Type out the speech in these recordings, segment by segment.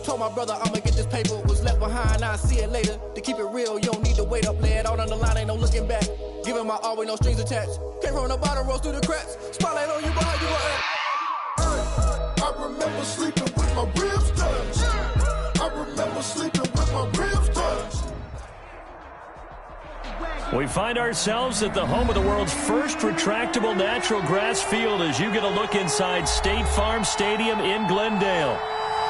Told my brother I'ma get this paper, was left behind, I'll see it later. To keep it real, you don't need to wait up, lay it out on the line, ain't no looking back. Giving my all with no strings attached. Came from the bottom, rose through the cracks. Spotlight on you, but how you gonna act? I remember sleeping with my ribs touched. I remember sleeping with my ribs touched. We find ourselves at the home of the world's first retractable natural grass field as you get a look inside State Farm Stadium in Glendale.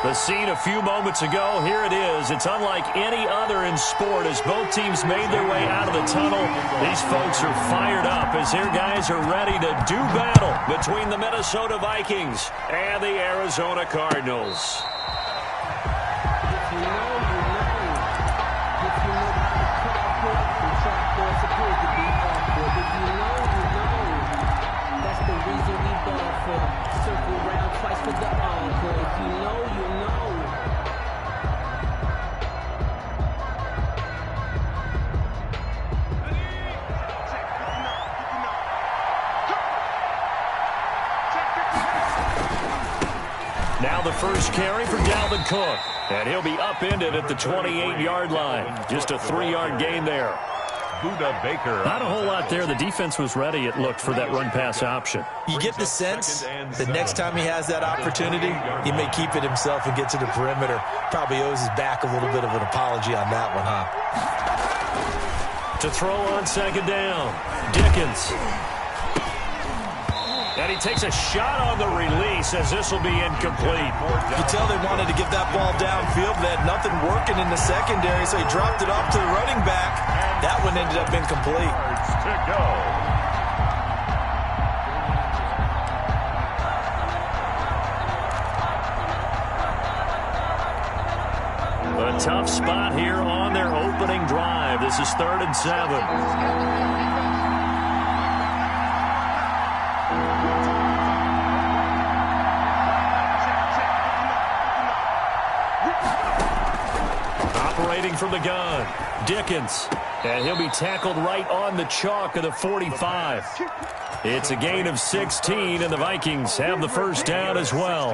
The scene a few moments ago, here it is. It's unlike any other in sport as both teams made their way out of the tunnel. These folks are fired up as their guys are ready to do battle between the Minnesota Vikings and the Arizona Cardinals. Now the first carry for Dalvin Cook, and he'll be upended at the 28-yard line. Just a 3-yard gain there. Buda Baker. Not a whole lot there. The defense was ready, it looked, for that run-pass option. You get the sense that next time he has that opportunity, he may keep it himself and get to the perimeter. Probably owes his back a little bit of an apology on that one, huh? To throw on second down, Dickens. And he takes a shot on the release as this will be incomplete. You can tell they wanted to get that ball downfield, but they had nothing working in the secondary, so he dropped it off to the running back. That one ended up incomplete. To go. A tough spot here on their opening drive. This is 3rd and 7. Operating from the gun, Dickens, and he'll be tackled right on the chalk of the 45. It's a gain of 16, and the Vikings have the first down as well.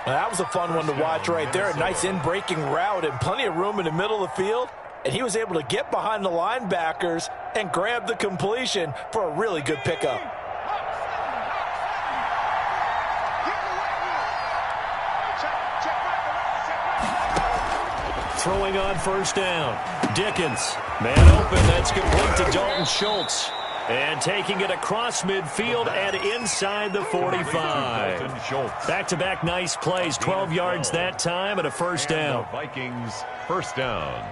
That was a fun one to watch right there. A nice in-breaking route and plenty of room in the middle of the field, and he was able to get behind the linebackers and grab the completion for a really good pickup. Throwing on first down, Dickens. Man open, that's complete to Dalton Schultz. And taking it across midfield and inside the 45. Back-to-back nice plays, 12 yards that time and a first down. Vikings first down.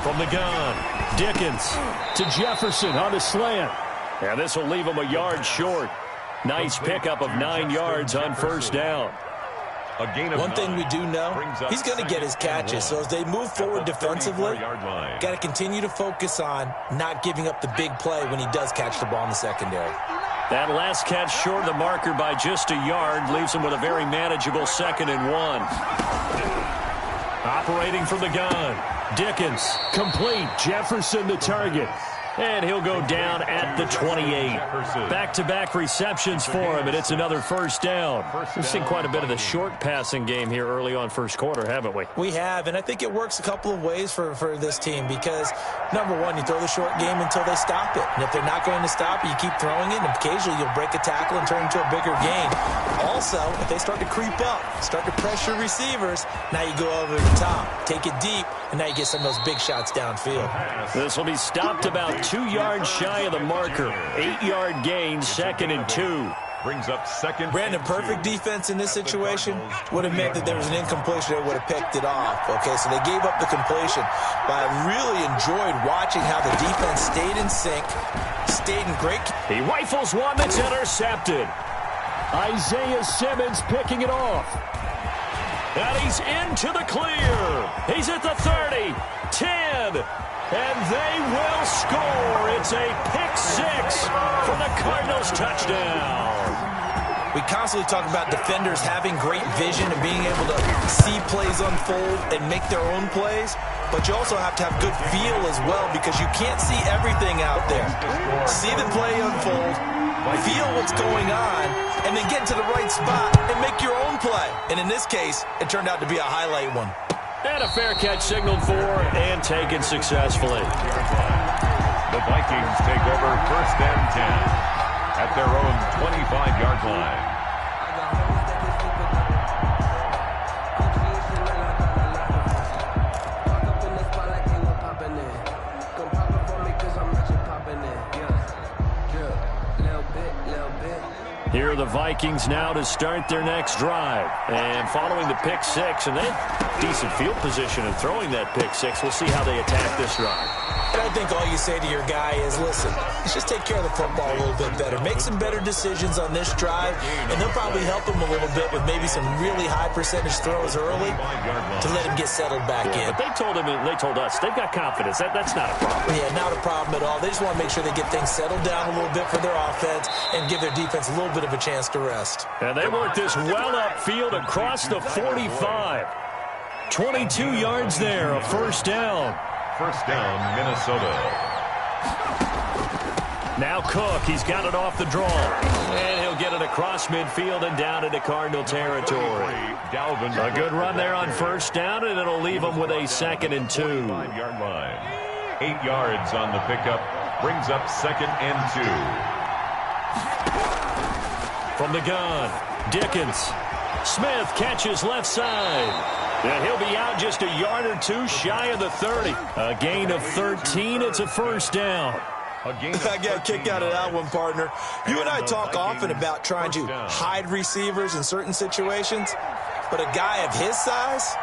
From the gun, Dickens to Jefferson on the slant. And this will leave him a yard short. Nice pickup of 9 yards on first down. One thing we do know, he's going to get his catches. So as they move forward defensively, got to continue to focus on not giving up the big play when he does catch the ball in the secondary. That last catch short of the marker by just a yard leaves him with a very manageable 2nd and 1. Operating from the gun, Dickens, complete, Jefferson the target. And he'll go down at the 28. Back-to-back receptions for him, and it's another first down. We've seen quite a bit of the short passing game here early on first quarter, haven't we? We have, and I think it works a couple of ways for this team because, number one, you throw the short game until they stop it. And if they're not going to stop it, you keep throwing it, and occasionally you'll break a tackle and turn it into a bigger gain. Also, if they start to creep up, start to pressure receivers, now you go over the top, take it deep, and now you get some of those big shots downfield. This will be stopped about 2 yards shy of the marker. 8-yard gain, 2nd and 2. Brings up second. Brandon, perfect defense in this situation would have meant that there was an incompletion that would have picked it off. Okay, so they gave up the completion. But I really enjoyed watching how the defense stayed in sync, stayed in great. He rifles one that's intercepted. Isaiah Simmons picking it off. And he's into the clear. He's at the 30, 10, and they will score. It's a pick 6 for the Cardinals touchdown. We constantly talk about defenders having great vision and being able to see plays unfold and make their own plays, but you also have to have good feel as well because you can't see everything out there. See the play unfold, feel what's going on, and then get to the right spot and make your own play. And in this case, it turned out to be a highlight one. And a fair catch signaled for and taken successfully. The Vikings take over 1st and 10 at their own 25-yard line. Here are the Vikings now to start their next drive. And following the pick six, and they have decent field position in throwing that pick six. We'll see how they attack this drive. And I think all you say to your guy is, listen, let's just take care of the football a little bit better. Make some better decisions on this drive, and they'll probably help him a little bit with maybe some really high percentage throws early to let him get settled back in. But they told us, they've got confidence. That's not a problem. Yeah, not a problem at all. They just want to make sure they get things settled down a little bit for their offense and give their defense a little bit of a chance to rest. And they work this well upfield across the 45. 22 yards there, a first down. First down, Minnesota. Now Cook, he's got it off the draw. And he'll get it across midfield and down into Cardinal territory. A good run there on first down, and it'll leave them with a 2nd and 2. 5-yard line. 8 yards on the pickup. Brings up 2nd and 2. From the gun, Dickens. Smith catches left side. And he'll be out just a yard or two shy of the 30. A gain of 13. It's a first down. I got a kick out of that one, partner. You and I talk often about trying to hide receivers in certain situations, but a guy of his size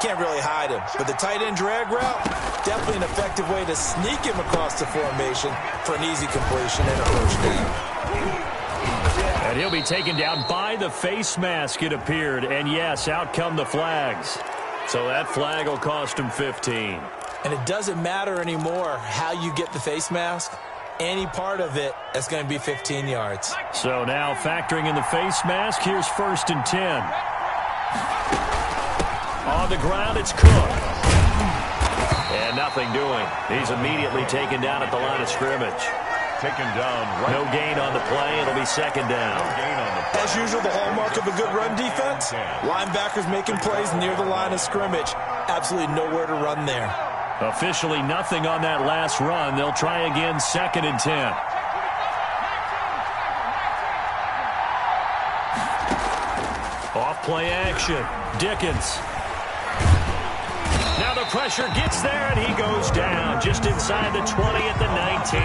can't really hide him. But the tight end drag route, definitely an effective way to sneak him across the formation for an easy completion and a first down. And he'll be taken down by the face mask, it appeared. And yes, out come the flags. So that flag will cost him 15. And it doesn't matter anymore how you get the face mask. Any part of it, that's going to be 15 yards. So now factoring in the face mask, here's 1st and 10. On the ground, it's Cook. And nothing doing. He's immediately taken down at the line of scrimmage. Taken down right. No gain on the play. It'll be 2nd down. As usual, the hallmark of a good run defense, linebackers making plays near the line of scrimmage. Absolutely nowhere to run there. Officially nothing on that last run. They'll try again, 2nd and 10. Off play action. Dickens. Now the pressure gets there, and he goes down just inside the 20 at the 19.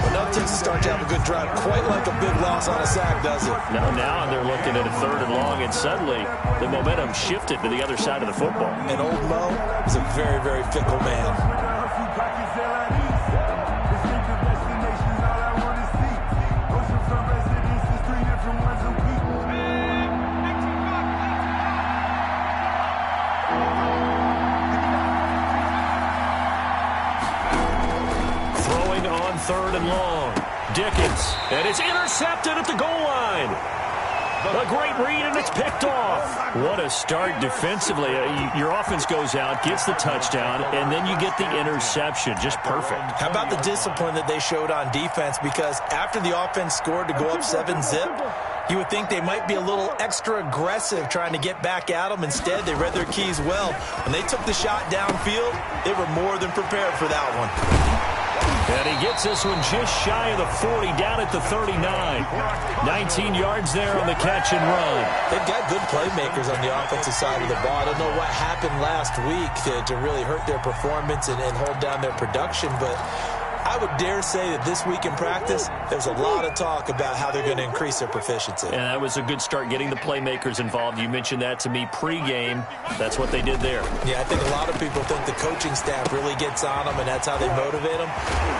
Well, no Texas start to have a good drive, quite like a big loss on a sack, does it? No, now they're looking at a 3rd and long, and suddenly the momentum shifted to the other side of the football. And old Mo is a very, very fickle man. On 3rd and long. Dickens. And it's intercepted at the goal line. A great read, and it's picked off. What a start defensively. Your offense goes out, gets the touchdown, and then you get the interception. Just perfect. How about the discipline that they showed on defense? Because after the offense scored to go up 7-zip, you would think they might be a little extra aggressive trying to get back at them. Instead, they read their keys well. When they took the shot downfield, they were more than prepared for that one. And he gets this one just shy of the 40, down at the 39. 19 yards there on the catch and run. They've got good playmakers on the offensive side of the ball. I don't know what happened last week to really hurt their performance and hold down their production, but I would dare say that this week in practice, there's a lot of talk about how they're going to increase their proficiency. And that was a good start, getting the playmakers involved. You mentioned that to me pregame. That's what they did there. Yeah, I think a lot of people think the coaching staff really gets on them, and that's how they motivate them.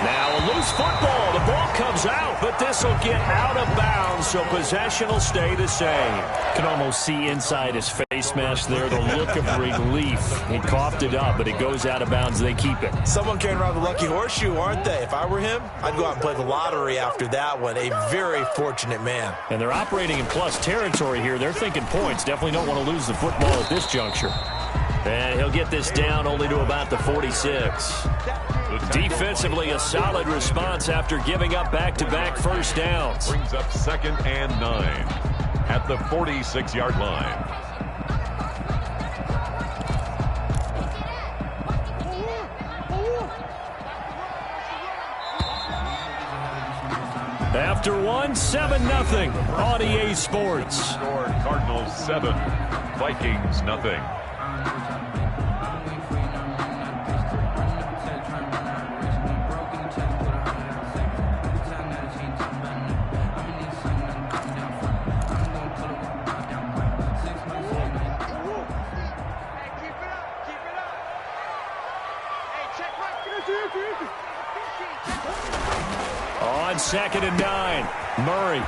Now a loose football. The ball comes out, but this will get out of bounds, so possession will stay the same. You can almost see inside his face. face mask there, the look of relief. He coughed it up, but it goes out of bounds. They keep it. Someone carrying around the lucky horseshoe, aren't they? If I were him, I'd go out and play the lottery after that one. A very fortunate man. And they're operating in plus territory here. They're thinking points. Definitely don't want to lose the football at this juncture. And he'll get this down only to about the 46. Defensively, a solid response after giving up back-to-back first downs. Brings up 2nd and 9 at the 46-yard line. After one, 7-0 on EA Sports. Score Cardinals 7, Vikings nothing. On 2nd and 9, Murray.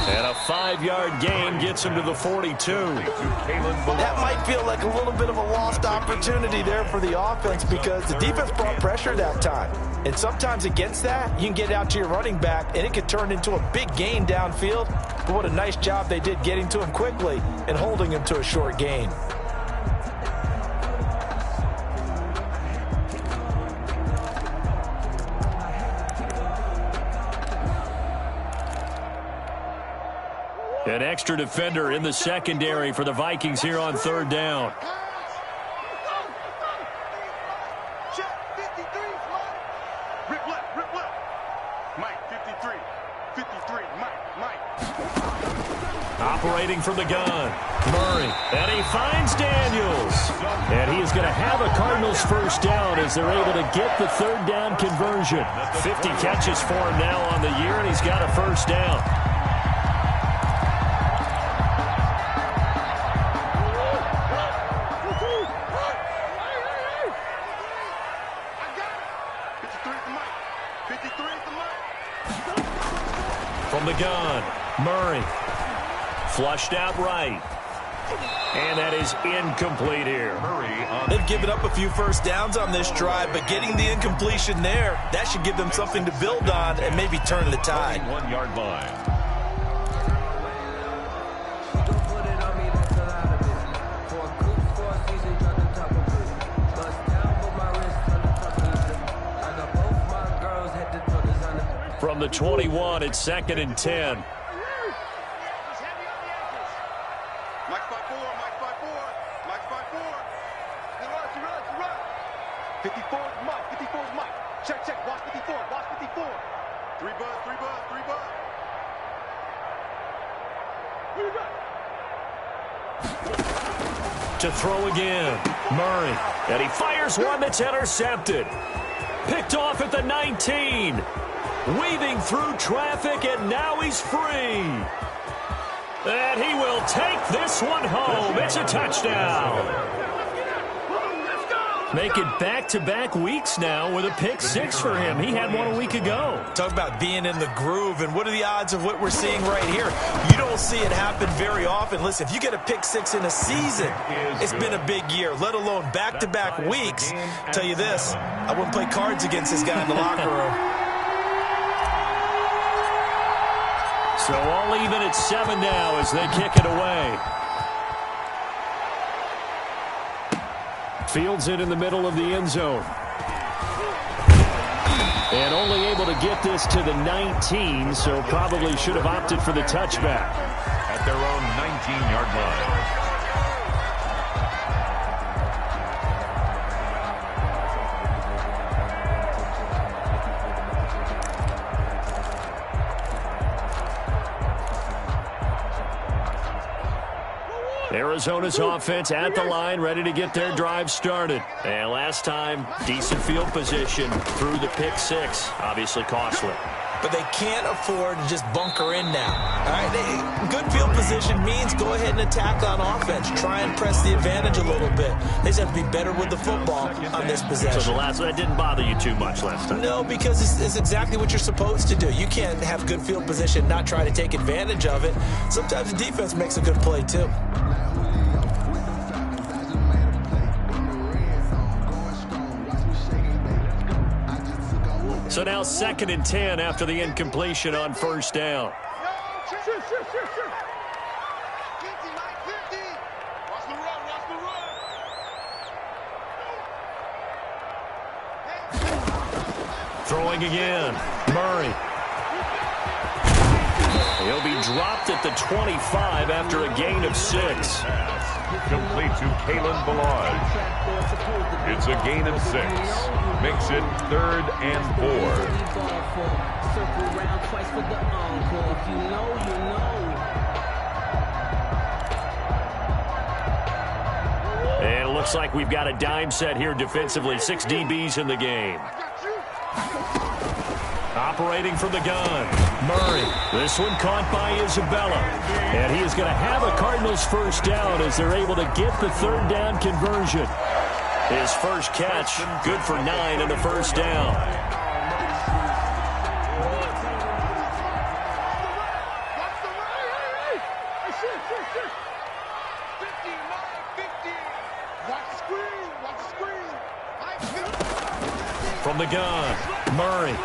And a 5-yard gain gets him to the 42. That might feel like a little bit of a lost opportunity there for the offense because the defense brought pressure that time. And sometimes against that, you can get out to your running back, and it could turn into a big gain downfield. But what a nice job they did getting to him quickly and holding him to a short gain. An extra defender in the secondary for the Vikings here on 3rd down. Operating from the gun, Murray, and he finds Daniels. And he is going to have a Cardinals first down as they're able to get the 3rd down conversion. 50 catches for him now on the year, and he's got a first down. From the gun, Murray. Flushed out right. And that is incomplete here. They've given up a few first downs on this drive, but getting the incompletion there, that should give them something to build on and maybe turn the tide. 1-yard line. From the 21, it's 2nd and 10. To throw again, Murray, and he fires one that's intercepted. Picked off at the 19. Weaving through traffic, and now he's free. And he will take this one home. It's a touchdown. Make it back-to-back weeks now with a pick 6 for him. He had one a week ago. Talk about being in the groove, and what are the odds of what we're seeing right here? You don't see it happen very often. Listen, if you get a pick 6 in a season, it's been a big year, let alone back-to-back weeks. I'll tell you this, I wouldn't play cards against this guy in the locker room. So all even at 7 now as they kick it away. Fields it in the middle of the end zone. And only able to get this to the 19, so probably should have opted for the touchback. At their own 19-yard line. Arizona's offense at the line, ready to get their drive started. And last time, decent field position through the pick 6. Obviously costly. but they can't afford to just bunker in now. All right, good field position means go ahead and attack on offense. Try and press the advantage a little bit. They just have to be better with the football on this possession. So that didn't bother you too much last time? No, because it's exactly what you're supposed to do. You can't have good field position, not try to take advantage of it. Sometimes the defense makes a good play too. So now 2nd and 10 after the incompletion on first down. Throwing again. Murray. He'll be dropped at the 25 after a gain of 6. Complete to Kalen Balaj. It's a gain of 6. Makes it 3rd and 4. And it looks like we've got a dime set here defensively. 6 DBs in the game. Operating from the gun, Murray. This one caught by Isabella. And he is going to have a Cardinals first down as they're able to get the 3rd down conversion. His first catch, good for 9 and a first down. From the gun, Murray.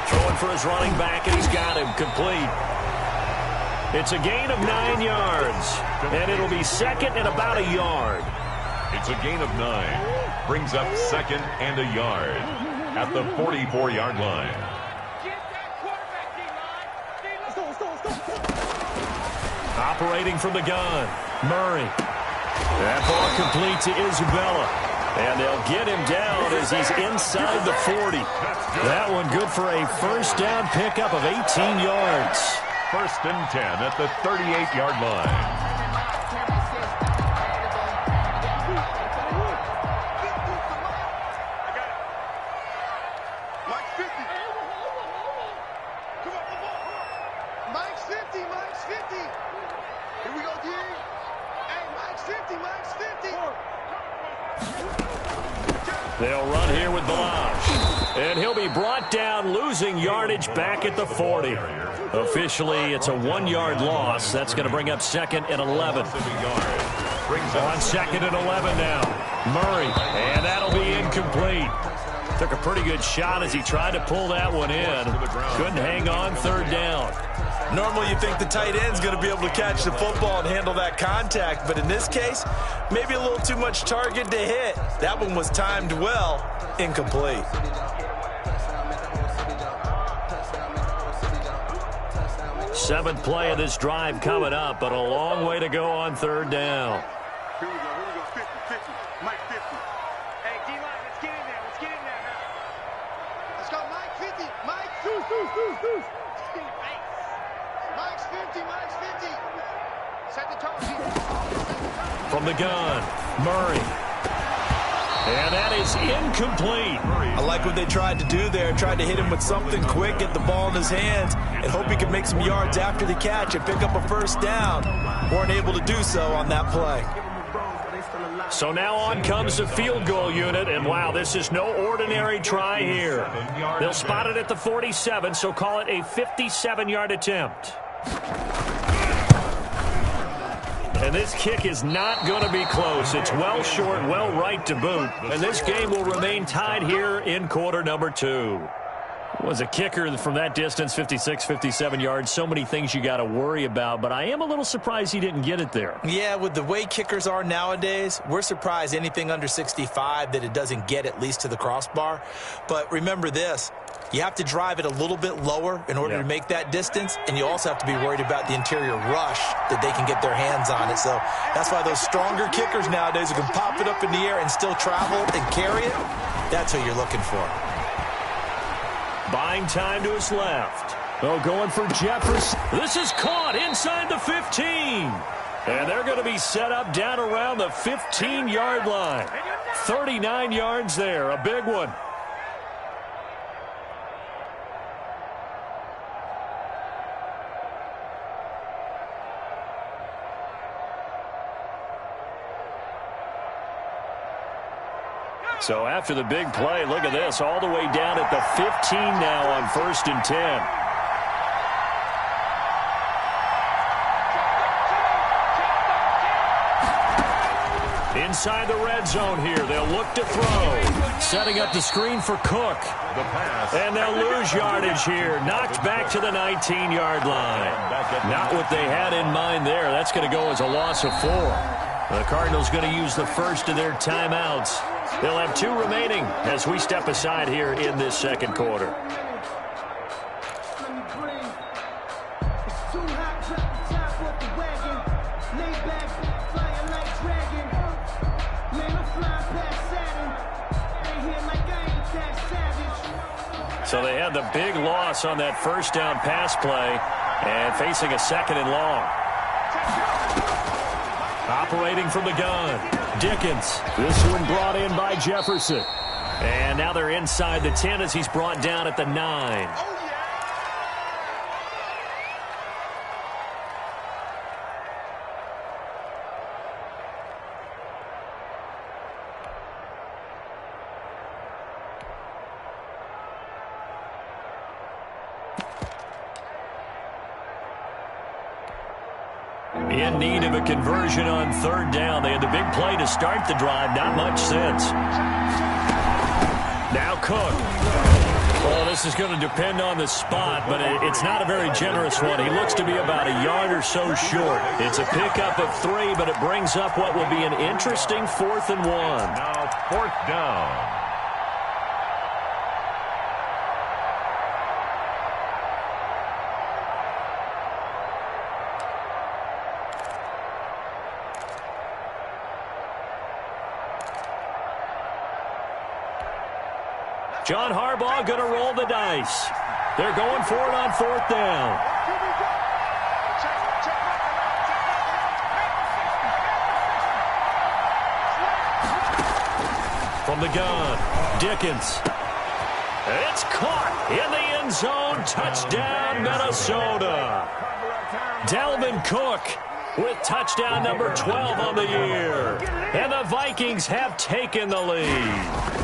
Throwing for his running back, and he's got him complete. It's a gain of 9 yards, and it'll be 2nd and about a yard. It's a gain of 9. Brings up 2nd and a yard at the 44-yard line. Operating from the gun, Murray. That ball complete to Isabella. And they'll get him down as he's inside the 40. That one good for a first down pickup of 18 yards. 1st and 10 at the 38-yard line. They'll run here with Balaj. And he'll be brought down, losing yardage back at the 40. Officially, it's a 1-yard loss. That's going to bring up 2nd and 11. On 2nd and 11 now. Murray. And that'll be incomplete. Took a pretty good shot as he tried to pull that one in. Couldn't hang on 3rd down. Normally you think the tight end's going to be able to catch the football and handle that contact, but in this case, maybe a little too much target to hit. That one was timed well, incomplete. Seventh play of this drive coming up, but a long way to go on 3rd down. Here we go. 50-50. Mike 50. Hey, D-line, let's get in there. Let's go, Mike 50. Mike, deuce. Mike's 50. Set the tone. From the gun, Murray. And that is incomplete. I like what they tried to do there. Tried to hit him with something quick, get the ball in his hands, and hope he could make some yards after the catch and pick up a first down. Weren't able to do so on that play. So now on comes the field goal unit, and wow, this is no ordinary try here. They'll spot it at the 47, so call it a 57-yard attempt. And this kick is not going to be close. It's well short, well right to boot. And this game will remain tied here in quarter number 2. Was a kicker from that distance, 56, 57 yards. So many things you got to worry about, but I am a little surprised he didn't get it there. Yeah, with the way kickers are nowadays, we're surprised anything under 65 that it doesn't get at least to the crossbar. But remember this. You have to drive it a little bit lower in order to make that distance, and you also have to be worried about the interior rush that they can get their hands on it. So that's why those stronger kickers nowadays who can pop it up in the air and still travel and carry it, that's who you're looking for. Buying time to his left. Oh, going for Jefferson. This is caught inside the 15. And they're going to be set up down around the 15-yard line. 39 yards there, a big one. So after the big play, look at this, all the way down at the 15 now on 1st and 10. Inside the red zone here, they'll look to throw. Setting up the screen for Cook. And they'll lose yardage here. Knocked back to the 19-yard line. Not what they had in mind there. That's going to go as a loss of 4. The Cardinals going to use the first of their timeouts. They'll have 2 remaining as we step aside here in this second quarter. So they had the big loss on that first down pass play and facing a 2nd and long. Operating from the gun, Dickens. This one brought in by Jefferson. And now they're inside the 10 as he's brought down at the 9. In need of a conversion on 3rd down. They had the big play to start the drive. Not much since. Now Cook. Well, this is going to depend on the spot, but it's not a very generous one. He looks to be about a yard or so short. It's a pickup of 3, but it brings up what will be an interesting 4th and 1. Now 4th down. John Harbaugh going to roll the dice. They're going for it on 4th down. From the gun, Dickens. It's caught in the end zone. Touchdown, Minnesota. Dalvin Cook with touchdown number 12 on the year. And the Vikings have taken the lead.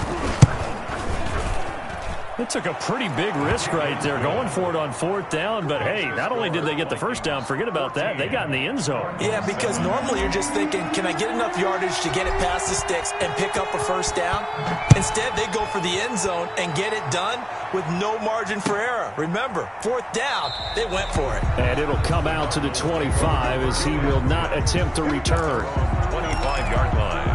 It took a pretty big risk right there going for it on 4th down, but hey, not only did they get the first down, forget about that, they got in the end zone. Yeah, because normally you're just thinking, can I get enough yardage to get it past the sticks and pick up a first down? Instead, they go for the end zone and get it done with no margin for error. Remember, 4th down, they went for it. And it'll come out to the 25 as he will not attempt to return. 25-yard line.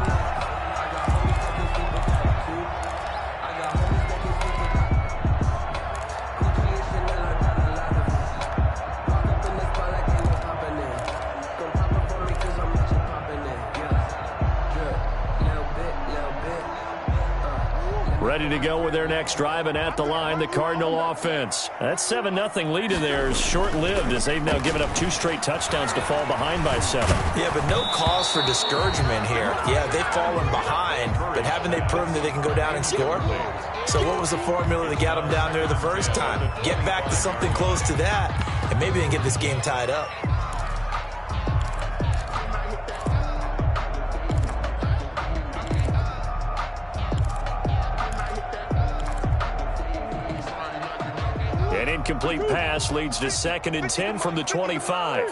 Ready to go with their next drive, and at the line, the Cardinal offense. That 7-0 lead in there is short-lived as they've now given up 2 straight touchdowns to fall behind by 7. Yeah, but no cause for discouragement here. Yeah, they've fallen behind, but haven't they proven that they can go down and score? So what was the formula that got them down there the first time? Get back to something close to that, and maybe they can get this game tied up. An incomplete pass leads to 2nd and 10 from the 25.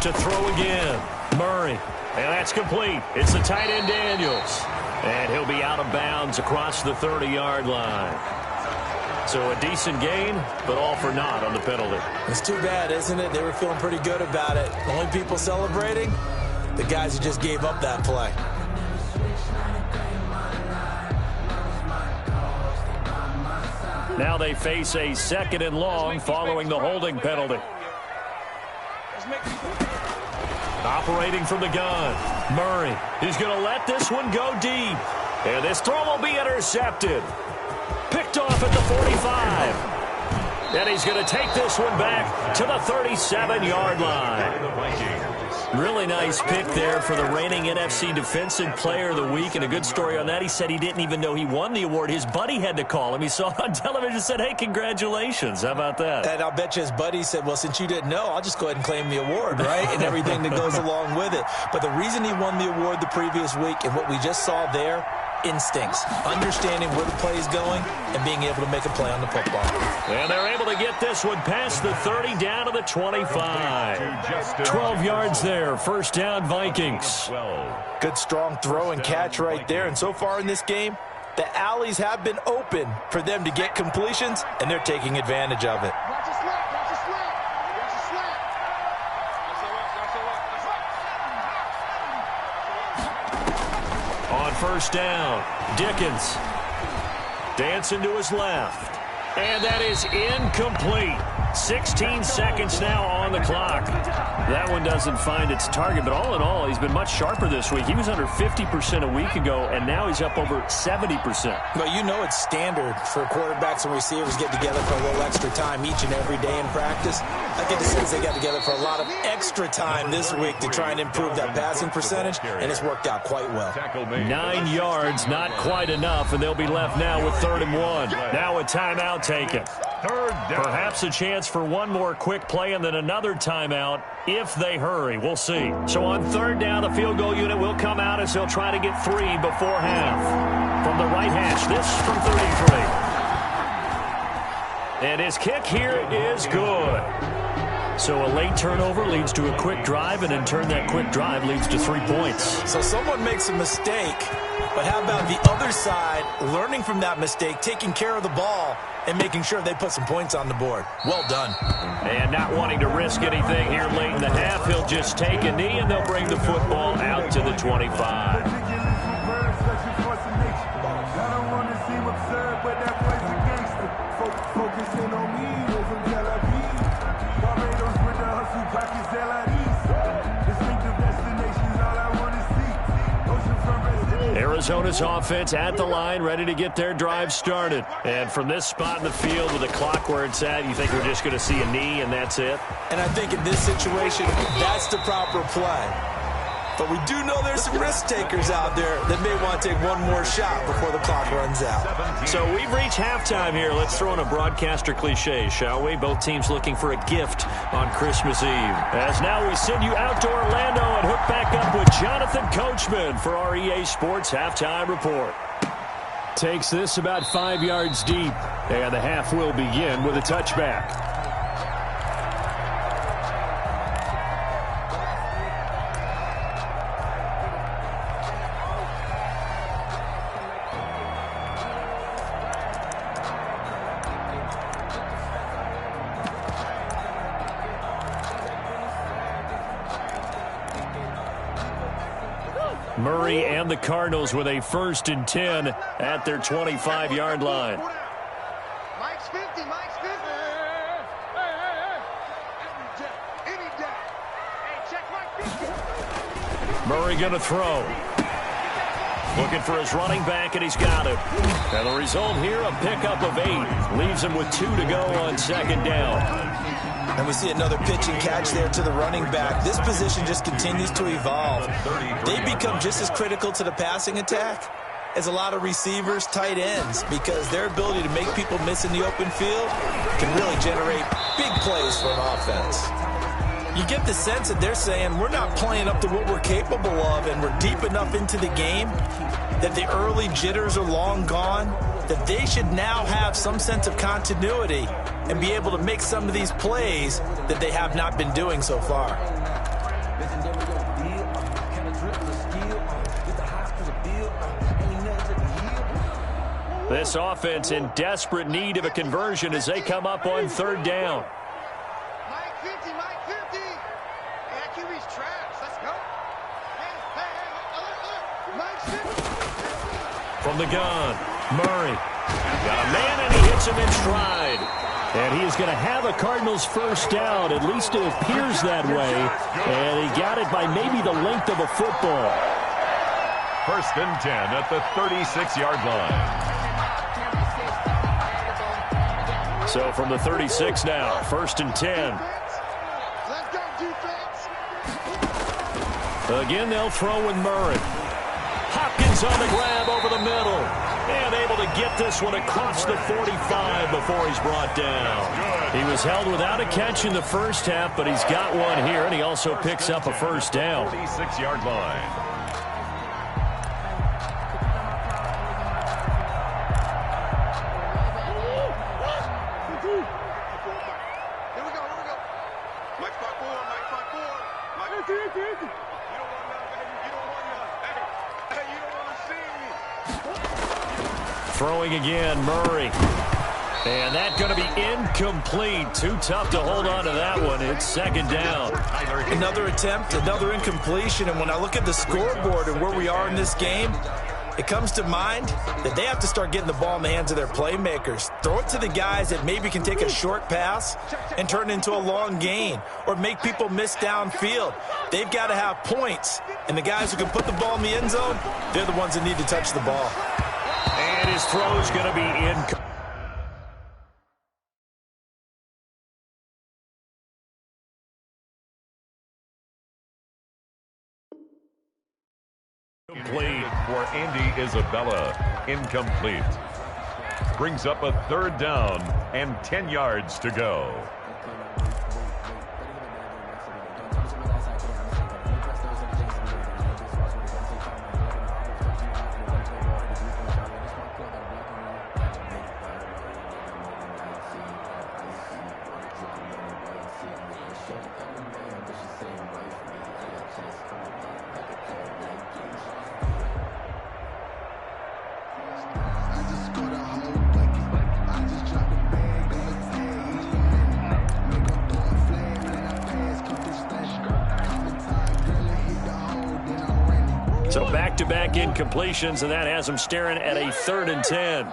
To throw again, Murray. And that's complete. It's the tight end Daniels. And he'll be out of bounds across the 30-yard line. So a decent gain, but all for naught on the penalty. It's too bad, isn't it? They were feeling pretty good about it. The only people celebrating, the guys who just gave up that play. Now they face a 2nd and long following the holding penalty. Operating from the gun, Murray. He's going to let this one go deep. And this throw will be intercepted. Picked off at the 45. And he's going to take this one back to the 37-yard line. Really nice pick there for the reigning NFC Defensive Player of the Week, and a good story on that. He said he didn't even know he won the award. His buddy had to call him. He saw it on television and said, hey, congratulations. How about that? And I'll bet you his buddy said, well, since you didn't know, I'll just go ahead and claim the award, right? And everything that goes along with it. But the reason he won the award the previous week and what we just saw there, instincts, understanding where the play is going and being able to make a play on the football. And they're able to get this one past the 30 down to the 25. 12 yards there. First down, Vikings. Good strong throw and catch right there. And so far in this game, the alleys have been open for them to get completions, and they're taking advantage of it. On first down, Dickens dancing to his left. And that is incomplete. 16 seconds now on the clock. That one doesn't find its target, but all in all, he's been much sharper this week. He was under 50% a week ago, and now he's up over 70%. Well, you know it's standard for quarterbacks and receivers get together for a little extra time each and every day in practice. I get the sense they got together for a lot of extra time this week to try and improve that passing percentage, and it's worked out quite well. 9 yards, not quite enough, and they'll be left now with 3rd and 1. Now a timeout taken. Perhaps a chance for one more quick play and then another timeout if they hurry. We'll see. So on 3rd down, the field goal unit will come out as they'll try to get 3 before half. From the right hash, this from 33. And his kick here is good. So a late turnover leads to a quick drive, and in turn that quick drive leads to 3 points. So someone makes a mistake, but how about the other side learning from that mistake, taking care of the ball, and making sure they put some points on the board? Well done. And not wanting to risk anything here late in the half, he'll just take a knee, and they'll bring the football out to the 25. Arizona's offense at the line, ready to get their drive started. And from this spot in the field with the clock where it's at, you think we're just going to see a knee and that's it? And I think in this situation, that's the proper play. But we do know there's some risk takers out there that may want to take one more shot before the clock runs out. So we've reached halftime here. Let's throw in a broadcaster cliche, shall we? Both teams looking for a gift on Christmas Eve. As now we send you out to Orlando and hook back up with Jonathan Coachman for our EA Sports Halftime Report. Takes this about 5 yards deep, and the half will begin with a touchback. Murray and the Cardinals with a 1st and 10 at their 25-yard line. Mike's 50, Mike's 50. Any day. Hey, check Mike 50. Murray going to throw. Looking for his running back, and he's got it. And the result here, a pickup of 8. Leaves him with 2 to go on 2nd down. And we see another pitch and catch there to the running back. This position just continues to evolve. They become just as critical to the passing attack as a lot of receivers, tight ends, because their ability to make people miss in the open field can really generate big plays for an offense. You get the sense that they're saying we're not playing up to what we're capable of, and we're deep enough into the game that the early jitters are long gone, that they should now have some sense of continuity and be able to make some of these plays that they have not been doing so far. This offense in desperate need of a conversion as they come up on 3rd down. Mike 50, Mike 50. Hey, that QB's trash. Let's go. Hey, Mike's 50. From the gun, Murray. Got a man, and he hits him in stride. And he is going to have a Cardinals 1st down. At least it appears that way. And he got it by maybe the length of a football. 1st and 10 at the 36-yard line. So from the 36 now, 1st and 10. Let's go, defense. Again, they'll throw with Murray. Hopkins on the grab over the middle. And able to get this one across the 45 before he's brought down. He was held without a catch in the first half, but he's got one here, and he also picks up a first down. 46-yard line. Throwing again, Murray. And that's going to be incomplete. Too tough to hold on to that one. It's second down. Another attempt, another incompletion. And when I look at the scoreboard and where we are in this game, it comes to mind that they have to start getting the ball in the hands of their playmakers. Throw it to the guys that maybe can take a short pass and turn it into a long gain or make people miss downfield. They've got to have points. And the guys who can put the ball in the end zone, they're the ones that need to touch the ball. And his throw is going to be incomplete. For Andy Isabella, incomplete. Brings up a third down and 10 yards to go. So back-to-back incompletions, and that has him staring at a 3rd and 10.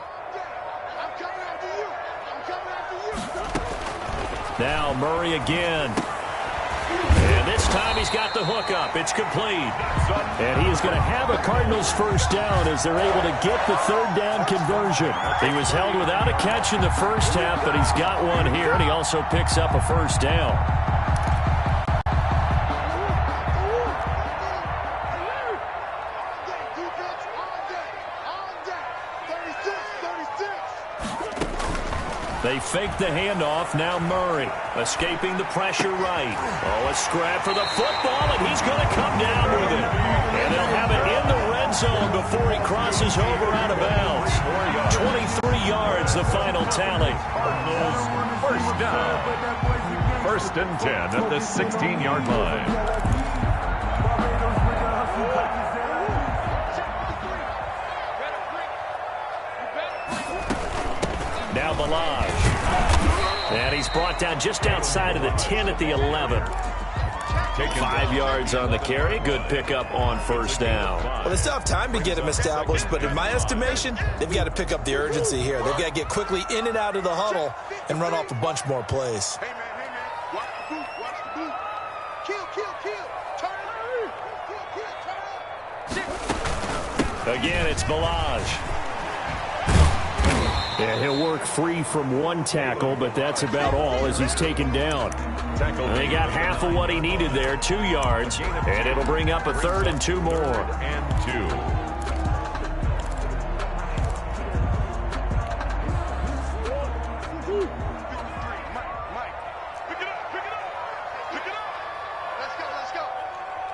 Now Murray again. And this time he's got the hook up. It's complete. And he is going to have a Cardinals first down as they're able to get the 3rd down conversion. He was held without a catch in the first half, but he's got one here, and he also picks up a first down. They fake the handoff. Now Murray escaping the pressure right. Oh, a scrap for the football, and he's going to come down with it. And they'll have it in the red zone before he crosses over out of bounds. 23 yards, the final tally. First down. 1st and 10 at the 16-yard line. Now Balaj. And he's brought down just outside of the 10 at the 11. 5 yards on the carry. Good pickup on first down. Well, they still have time to get him established, but in my estimation, they've got to pick up the urgency here. They've got to get quickly in and out of the huddle and run off a bunch more plays. Hey, man, watch the boot, watch the boot. Kill, turn it, kill, Again, it's Balaj. And he'll work free from one tackle, but that's about all as he's taken down. They got half of what he needed there, 2 yards, and it'll bring up a 3rd and 2 more. And 2. Let's go.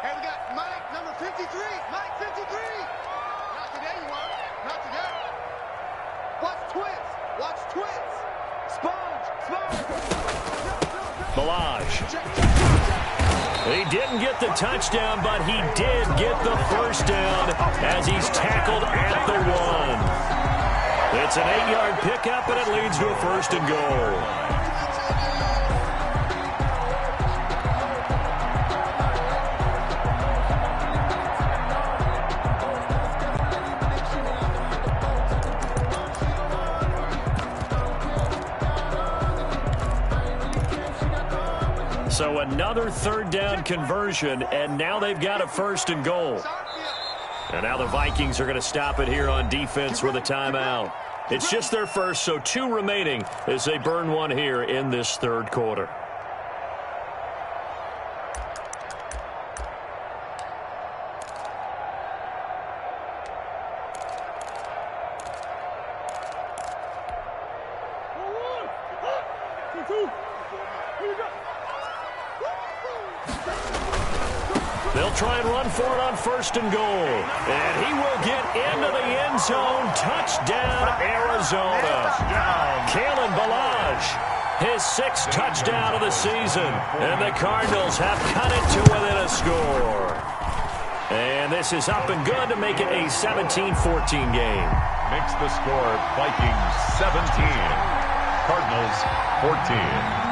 Hey, we got Mike, number 53. Mike, 53. Not today, you are. Not today. Watch twins. Sponge. Balaj. He didn't get the touchdown, but he did get the first down as he's tackled at the 1. It's an 8-yard pickup, and it leads to a 1st and goal. So another 3rd down conversion, and now they've got a 1st and goal. And now the Vikings are going to stop it here on defense with a timeout. It's just their first, so 2 remaining as they burn one here in this 3rd quarter. try and run for it on 1st and goal. And he will get into the end zone. Touchdown, Arizona. Kalen Ballage, his 6th touchdown of the season. And the Cardinals have cut it to within a score. And this is up and good to make it a 17-14 game. Makes the score Vikings 17, Cardinals 14.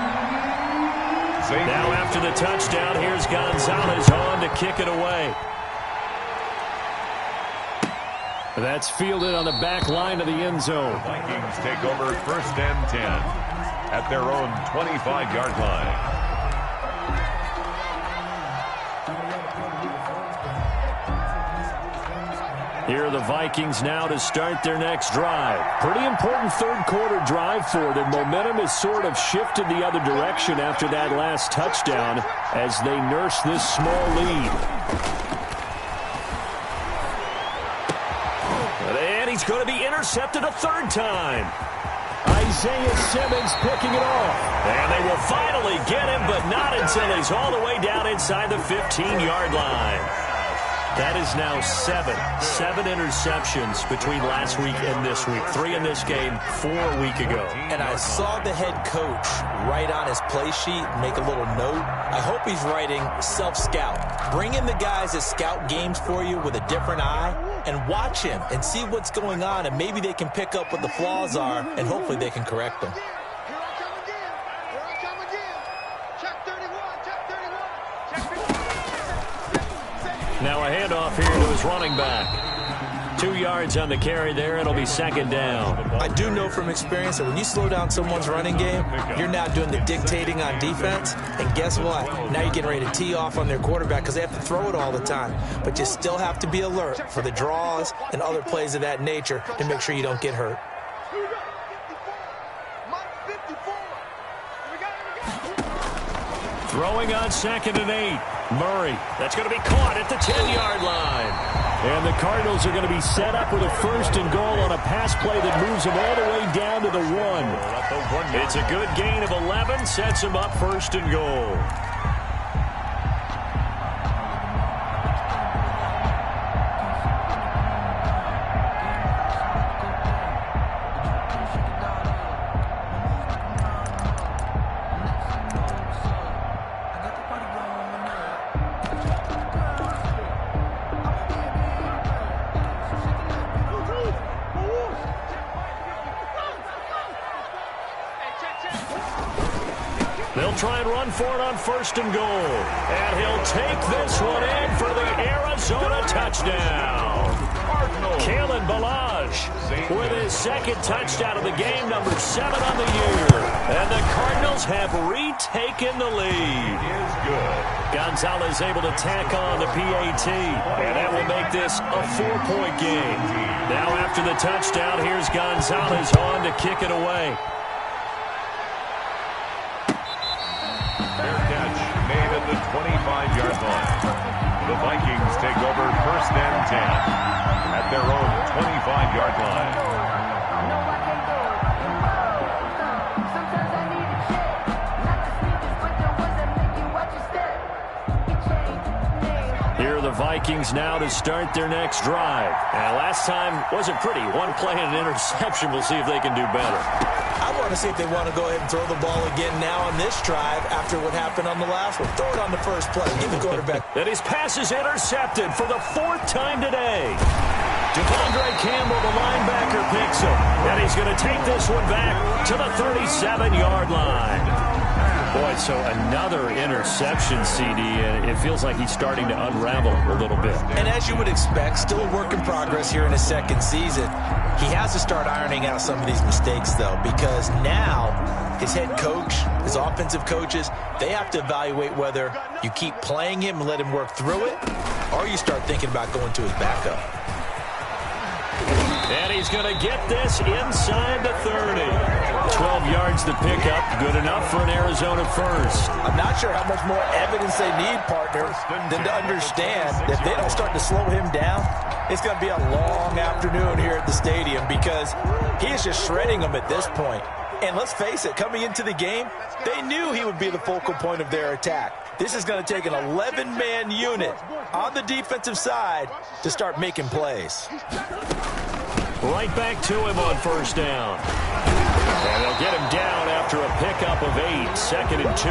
Now after the touchdown, here's Gonzalez on to kick it away. That's fielded on the back line of the end zone. Vikings take over 1st and 10 at their own 25-yard line. Here are the Vikings now to start their next drive. Pretty important 3rd quarter drive for them. Momentum has sort of shifted the other direction after that last touchdown as they nurse this small lead. And he's going to be intercepted a 3rd time. Isaiah Simmons picking it off. And they will finally get him, but not until he's all the way down inside the 15-yard line. That is now 7 interceptions between last week and this week. 3 in this game, 4 a week ago. And I saw the head coach write on his play sheet, make a little note. I hope he's writing self-scout. Bring in the guys that scout games for you with a different eye and watch him and see what's going on, and maybe they can pick up what the flaws are, and hopefully they can correct them. Now a handoff here to his running back. 2 yards on the carry there. It'll be 2nd down. I do know from experience that when you slow down someone's running game, you're now doing the dictating on defense. And guess what? Now you're getting ready to tee off on their quarterback because they have to throw it all the time. But you still have to be alert for the draws and other plays of that nature to make sure you don't get hurt. Throwing on 2nd and 8. Murray. That's going to be caught at the 10-yard line. And the Cardinals are going to be set up with a 1st and goal on a pass play that moves them all the way down to the 1. It's a good gain of 11. Sets them up 1st and goal. They'll try and run for it on 1st and goal. And he'll take this one in for the Arizona touchdown. Kalen Ballage with his 2nd touchdown of the game, number 7 on the year. And the Cardinals have retaken the lead. Gonzalez able to tack on the PAT. And that will make this a 4-point game. Now after the touchdown, here's Gonzalez on to kick it away. The 25-yard line. The Vikings take over 1st and 10 at their own 25-yard line. Here are the Vikings now to start their next drive. And last time wasn't pretty. 1 play and an interception. We'll see if they can do better. I want to see if they want to go ahead and throw the ball again now on this drive after what happened on the last one. Throw it on the first play. Give the quarterback. And his pass is intercepted for the 4th time today. Devondre Campbell, the linebacker, picks him. And he's going to take this one back to the 37-yard line. Boy, so another interception, CD, and it feels like he's starting to unravel a little bit. And as you would expect, still a work in progress here in his 2nd season. He has to start ironing out some of these mistakes, though, because now his head coach, his offensive coaches, they have to evaluate whether you keep playing him and let him work through it, or you start thinking about going to his backup. And he's going to get this inside the 30. 12 yards to pick up. Good enough for an Arizona 1st. I'm not sure how much more evidence they need, partner, than to understand that if they don't start to slow him down, it's going to be a long afternoon here at the stadium because he is just shredding them at this point. And let's face it, coming into the game, they knew he would be the focal point of their attack. This is going to take an 11-man unit on the defensive side to start making plays. Right back to him on first down. And they'll get him down after a pickup of 8, 2nd and 2.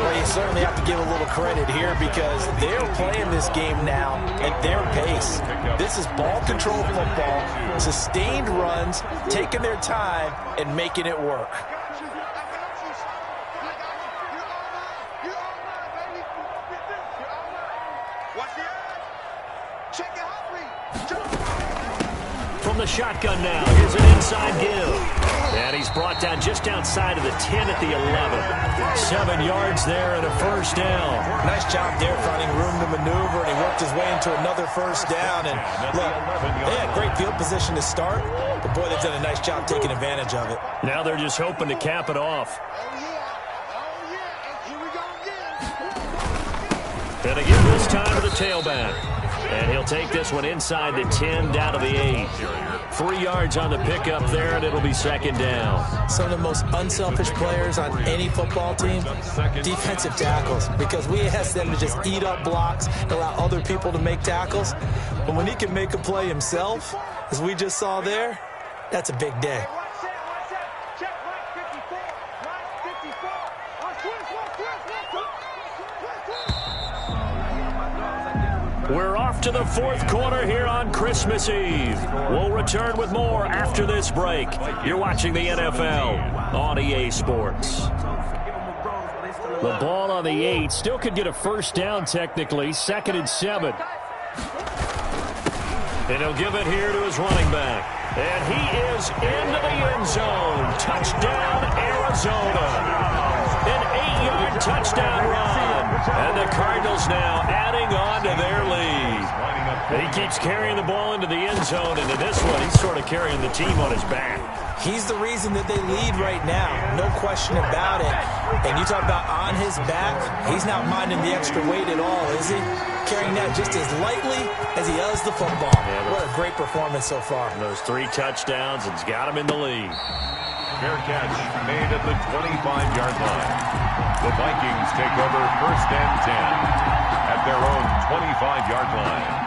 Well, you certainly have to give a little credit here because they're playing this game now at their pace. This is ball control football, sustained runs, taking their time, and making it work. From the shotgun now, here's an inside give. And he's brought down just outside of the 10 at the 11. 7 yards there and a first down. Nice job there finding room to maneuver, and he worked his way into another first down. And look, they had great field position to start, but boy, they've done a nice job taking advantage of it. Now they're just hoping to cap it off. And again this time to the tailback. And he'll take this one inside the 10 down to the 8. 3 yards on the pickup there, and it'll be 2nd down. Some of the most unselfish players on any football team, defensive tackles, because we ask them to just eat up blocks and allow other people to make tackles. But when he can make a play himself, as we just saw there, that's a big day. We're off to the 4th quarter here on Christmas Eve. We'll return with more after this break. You're watching the NFL on EA Sports. The ball on the 8. Still could get a first down technically. 2nd and 7. And he'll give it here to his running back. And he is into the end zone. Touchdown, Arizona. An 8-yard touchdown run. And the Cardinals now adding on to their lead. He keeps carrying the ball into the end zone, and in this one, he's sort of carrying the team on his back. He's the reason that they lead right now. No question about it. And you talk about on his back, he's not minding the extra weight at all, is he? Carrying that just as lightly as he does the football. Yeah, what a great performance so far. Those 3 touchdowns, it's got him in the lead. Fair catch made at the 25-yard line. The Vikings take over 1st and 10 at their own 25-yard line.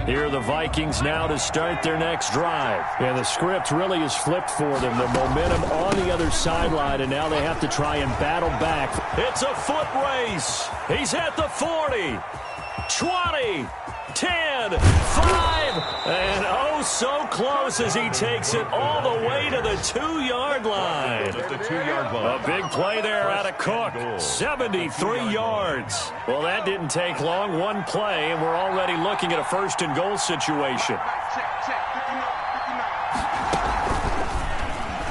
Here are the Vikings now to start their next drive. Yeah, the script really is flipped for them. The momentum on the other sideline, and now they have to try and battle back. It's a foot race. He's at the 40, 20, 10, 5, and oh, so close as he takes it all the way to the 2-yard line. A big play there out of Cook, 73 yards. Well, that didn't take long, one play, and we're already looking at a 1st and goal situation.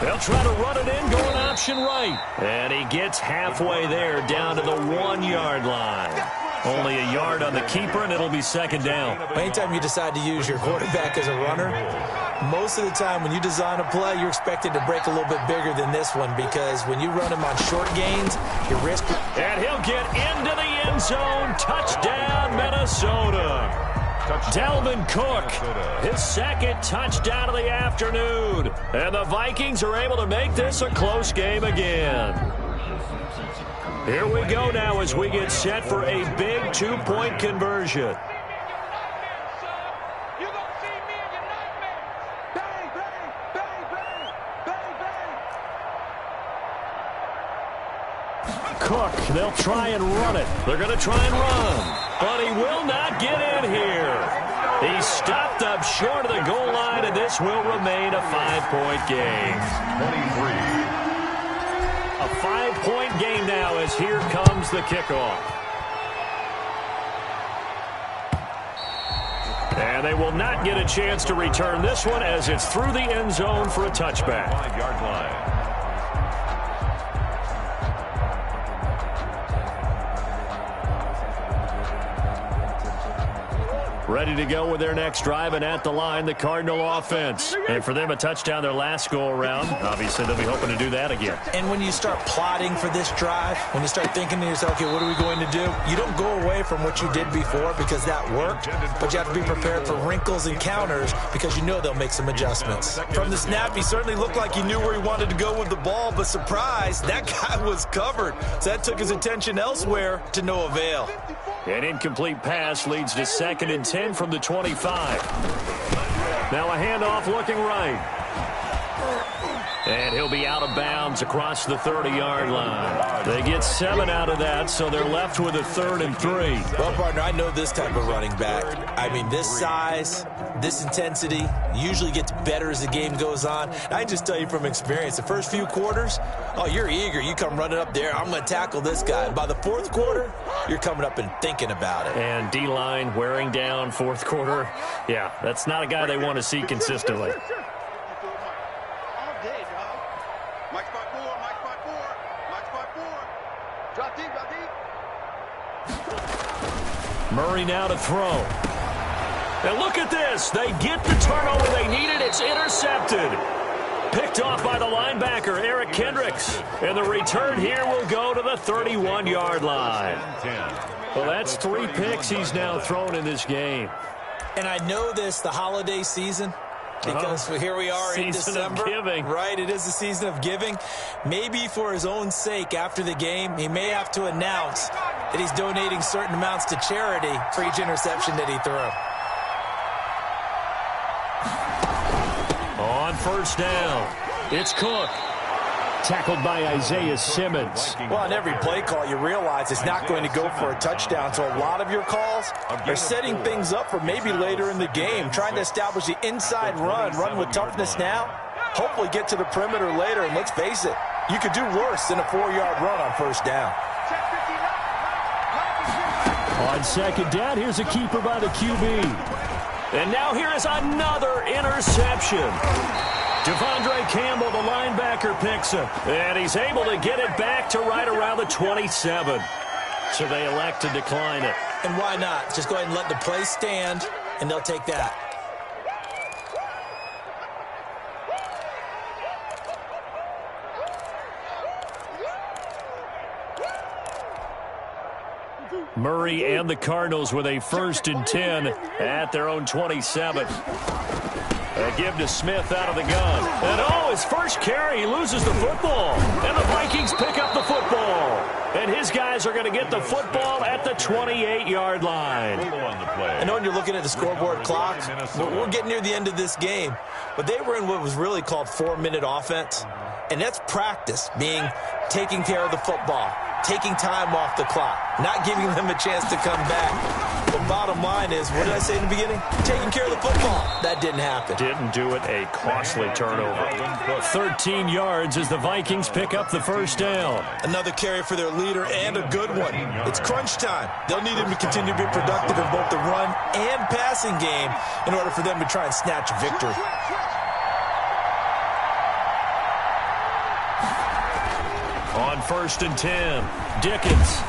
They'll try to run it in, going option right. And he gets halfway there, down to the 1-yard line. Only a yard on the keeper, and it'll be 2nd down. Anytime you decide to use your quarterback as a runner, most of the time when you design a play, you're expected to break a little bit bigger than this one because when you run him on short gains, your risk... And he'll get into the end zone. Touchdown, Minnesota. Dalvin Cook, his 2nd touchdown of the afternoon. And the Vikings are able to make this a close game again. Here we go now as we get set for a big 2-point conversion. Cook, they'll try and run it. They're going to try and run, but he will not get in here. He's stopped up short of the goal line, and this will remain a 5-point game. 23. A 5-point game now as here comes the kickoff. And they will not get a chance to return this one as it's through the end zone for a touchback. 5-yard line. Ready to go with their next drive, and at the line, the Cardinal offense. And for them, a touchdown their last go-around. Obviously, they'll be hoping to do that again. And when you start plotting for this drive, when you start thinking to yourself, okay, what are we going to do? You don't go away from what you did before because that worked, but you have to be prepared for wrinkles and counters because you know they'll make some adjustments. From the snap, he certainly looked like he knew where he wanted to go with the ball, but surprise, that guy was covered. So that took his attention elsewhere to no avail. An incomplete pass leads to 2nd and 10 from the 25. Now a handoff looking right. And he'll be out of bounds across the 30-yard line. They get 7 out of that, so they're left with a 3rd and 3. Well, partner, I know this type of running back. I mean, this size, this intensity usually gets better as the game goes on. I can just tell you from experience, the first few quarters, oh, you're eager. You come running up there, I'm going to tackle this guy. And by the 4th quarter, you're coming up and thinking about it. And D-line wearing down 4th quarter. Yeah, that's not a guy they want to see consistently. Murray now to throw. And look at this. They get the turnover they needed. It's intercepted. Picked off by the linebacker, Eric Kendricks. And the return here will go to the 31-yard line. Well, that's 3 picks he's now thrown in this game. And I know this, the holiday season, because here we are in December. Season of giving. Right, it is the season of giving. Maybe for his own sake after the game, he may have to announce that he's donating certain amounts to charity for each interception that he threw. On 1st down, it's Cook. Tackled by Isaiah Simmons. Well, on every play call, you realize it's not going to go for a touchdown. So a lot of your calls are setting things up for maybe later in the game, trying to establish the inside run with toughness now, hopefully get to the perimeter later. And let's face it, you could do worse than a 4-yard run on 1st down. On 2nd down, here's a keeper by the QB. And now here is another interception. Devondre Campbell, the linebacker, picks him. And he's able to get it back to right around the 27. So they elect to decline it. And why not? Just go ahead and let the play stand, and they'll take that. Murray and the Cardinals with a 1st and 10 at their own 27. A give to Smith out of the gun. And oh, his first carry, he loses the football. And the Vikings pick up the football. And his guys are going to get the football at the 28-yard line. I know when you're looking at the scoreboard clock, we're getting near the end of this game. But they were in what was really called 4-minute offense. And that's practice, being taking care of the football, taking time off the clock, not giving them a chance to come back. The bottom line is, what did I say in the beginning? Taking care of the football. That didn't happen. Didn't do it. A costly turnover. 13 yards as the Vikings pick up the 1st down. Another carry for their leader and a good one. It's crunch time. They'll need him to continue to be productive in both the run and passing game in order for them to try and snatch victory. On 1st and 10, Dickens.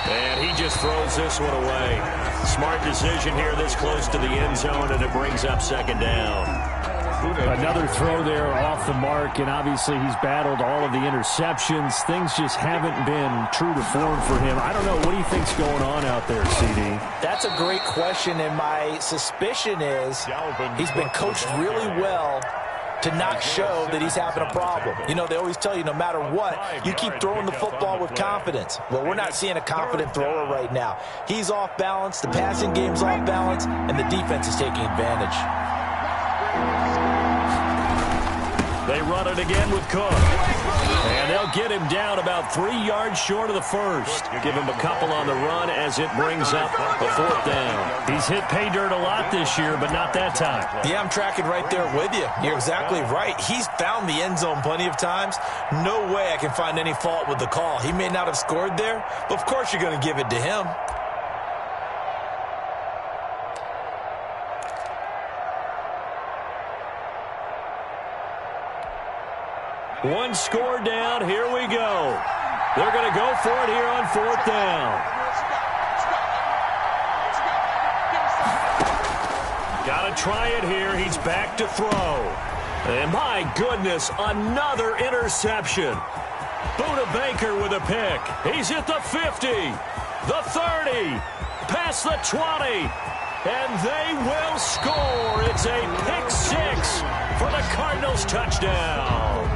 And he just throws this one away. Smart decision here this close to the end zone, and it brings up 2nd down. Another throw there off the mark, and obviously he's battled all of the interceptions. Things just haven't been true to form for him. I don't know. What do you think's going on out there, CD? That's a great question, and my suspicion is he's been coached really well to not show that he's having a problem. You know, they always tell you no matter what, you keep throwing the football with confidence. Well, we're not seeing a confident thrower right now. He's off balance, the passing game's off balance, and the defense is taking advantage. They run it again with Cook. And they'll get him down about 3 yards short of the 1st. Give him a couple on the run as it brings up a 4th down. He's hit pay dirt a lot this year, but not that time. Yeah, I'm tracking right there with you. You're exactly right. He's found the end zone plenty of times. No way I can find any fault with the call. He may not have scored there, but of course you're going to give it to him. One score down. Here we go. They're going to go for it here on 4th down. Got to try it here. He's back to throw. And my goodness, another interception. Buda Baker with a pick. He's at the 50, the 30, past the 20, and they will score. It's a pick six for the Cardinals touchdown.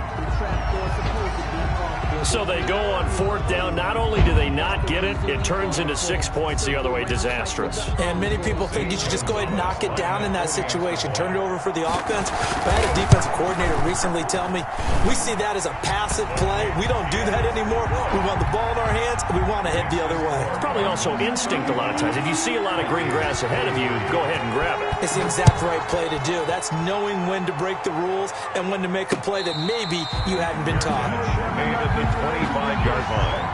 So they go on fourth down. Not only do they not get it, it turns into 6 points the other way. Disastrous. And many people think you should just go ahead and knock it down in that situation. Turn it over for the offense. But I had a defensive coordinator recently tell me, we see that as a passive play. We don't do that anymore. We want the ball in our hands, and we want to head the other way. It's probably also instinct a lot of times. If you see a lot of green grass ahead of you, go ahead and grab it. It's the exact right play to do. That's knowing when to break the rules and when to make a play that maybe you hadn't been taught. Made at the 25-yard line.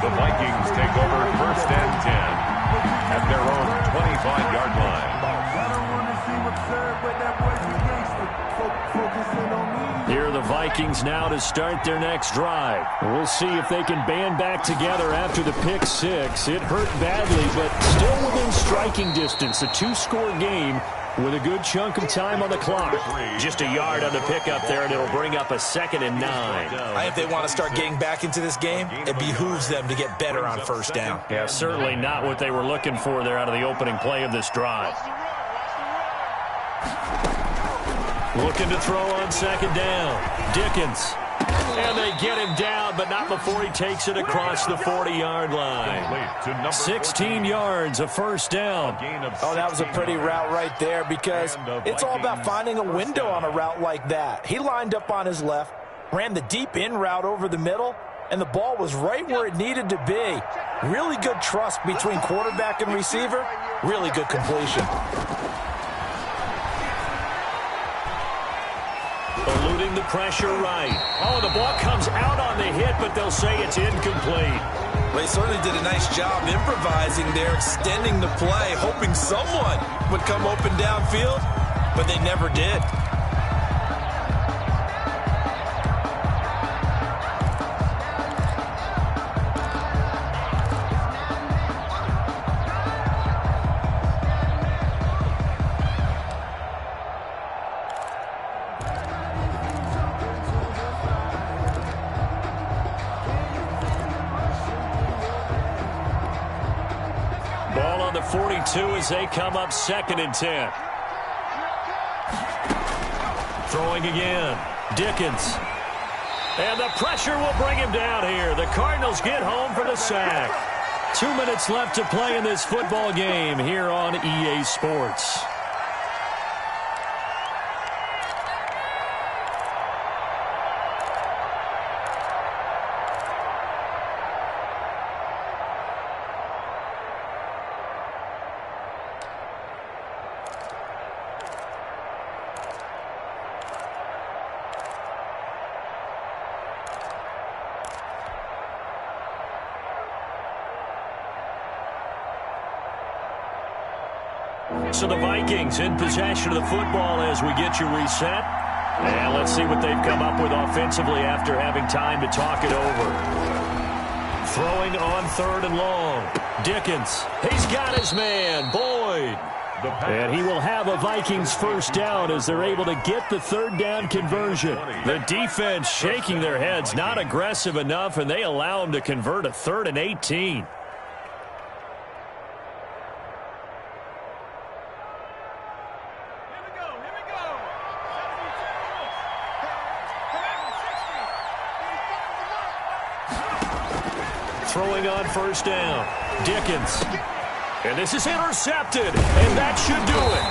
The Vikings take over first and 10 at their own 25-yard line. Here are the Vikings now to start their next drive. We'll see if they can band back together after the pick six. It hurt badly, but still within striking distance. A two-score game with a good chunk of time on the clock. Just a yard on the pickup there, and it'll bring up a 2nd and 9. If they want to start getting back into this game, it behooves them to get better on first down. Yeah, certainly not what they were looking for there out of the opening play of this drive. Looking to throw on 2nd down. Dickens. And they get him down, but not before he takes it across the 40-yard line. 16 yards, a first down. Oh, that was a pretty route right there because it's all about finding a window on a route like that. He lined up on his left, ran the deep in route over the middle, and the ball was right where it needed to be. Really good trust between quarterback and receiver. Really good completion. Eluding the pressure right. Oh, the ball comes out on the hit, but they'll say it's incomplete. They certainly did a nice job improvising there, extending the play, hoping someone would come open downfield, but they never did. Ball on the 42 as they come up 2nd and 10. Throwing again. Dickens. And the pressure will bring him down here. The Cardinals get home for the sack. 2 minutes left to play in this football game here on EA Sports. So the Vikings in possession of the football as we get you reset. And let's see what they've come up with offensively after having time to talk it over. Throwing on 3rd and long. Dickens. He's got his man, Boyd. And he will have a Vikings first down as they're able to get the 3rd down conversion. The defense shaking their heads, not aggressive enough, and they allow him to convert a 3rd and 18. Throwing on first down. Dickens. And this is intercepted. And that should do it.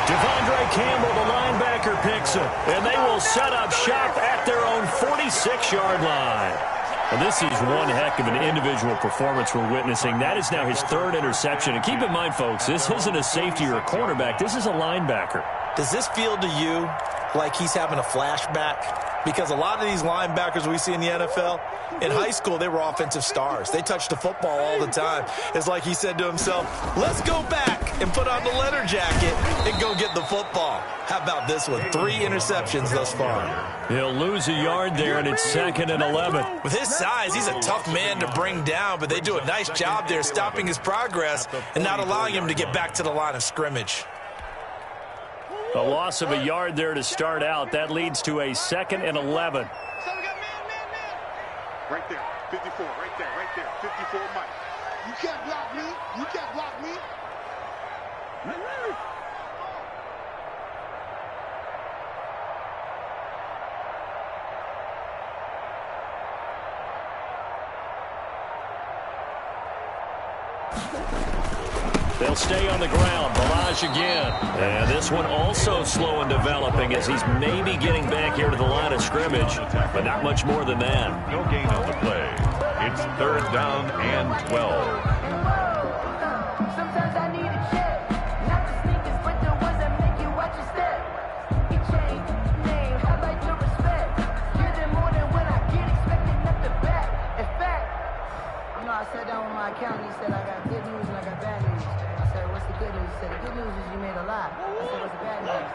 Devondre Campbell, the linebacker, picks him. And they will set up shop at their own 46-yard line. And this is one heck of an individual performance we're witnessing. That is now his 3rd interception. And keep in mind, folks, this isn't a safety or a cornerback. This is a linebacker. Does this feel to you like he's having a flashback? Because a lot of these linebackers we see in the NFL, in high school, they were offensive stars. They touched the football all the time. It's like he said to himself, let's go back and put on the leather jacket and go get the football. How about this one? 3 interceptions thus far. He'll lose a yard there, and it's 2nd and 11. With his size, he's a tough man to bring down, but they do a nice job there stopping his progress and not allowing him to get back to the line of scrimmage. A loss of a yard there to start out. That leads to a 2nd and 11. So we got man. Right there, 54, right there, 54 Mike. You can't block me. You can't block me. They'll stay on the ground. Balaj again. And this one also slow in developing as he's maybe getting back here to the line of scrimmage, but not much more than that. No gain on the play. It's 3rd down and 12. Sometimes I need a check. Not the sneakers, but the ones that make you watch your step. Your chain, name, I like your respect. Give them more than when I get expecting up the back. In fact, you know, I sat down with my accountant. He said I got good news and I got bad news. I said, what's the good news? He said, the good news is you made a lot. I said, what's the bad news?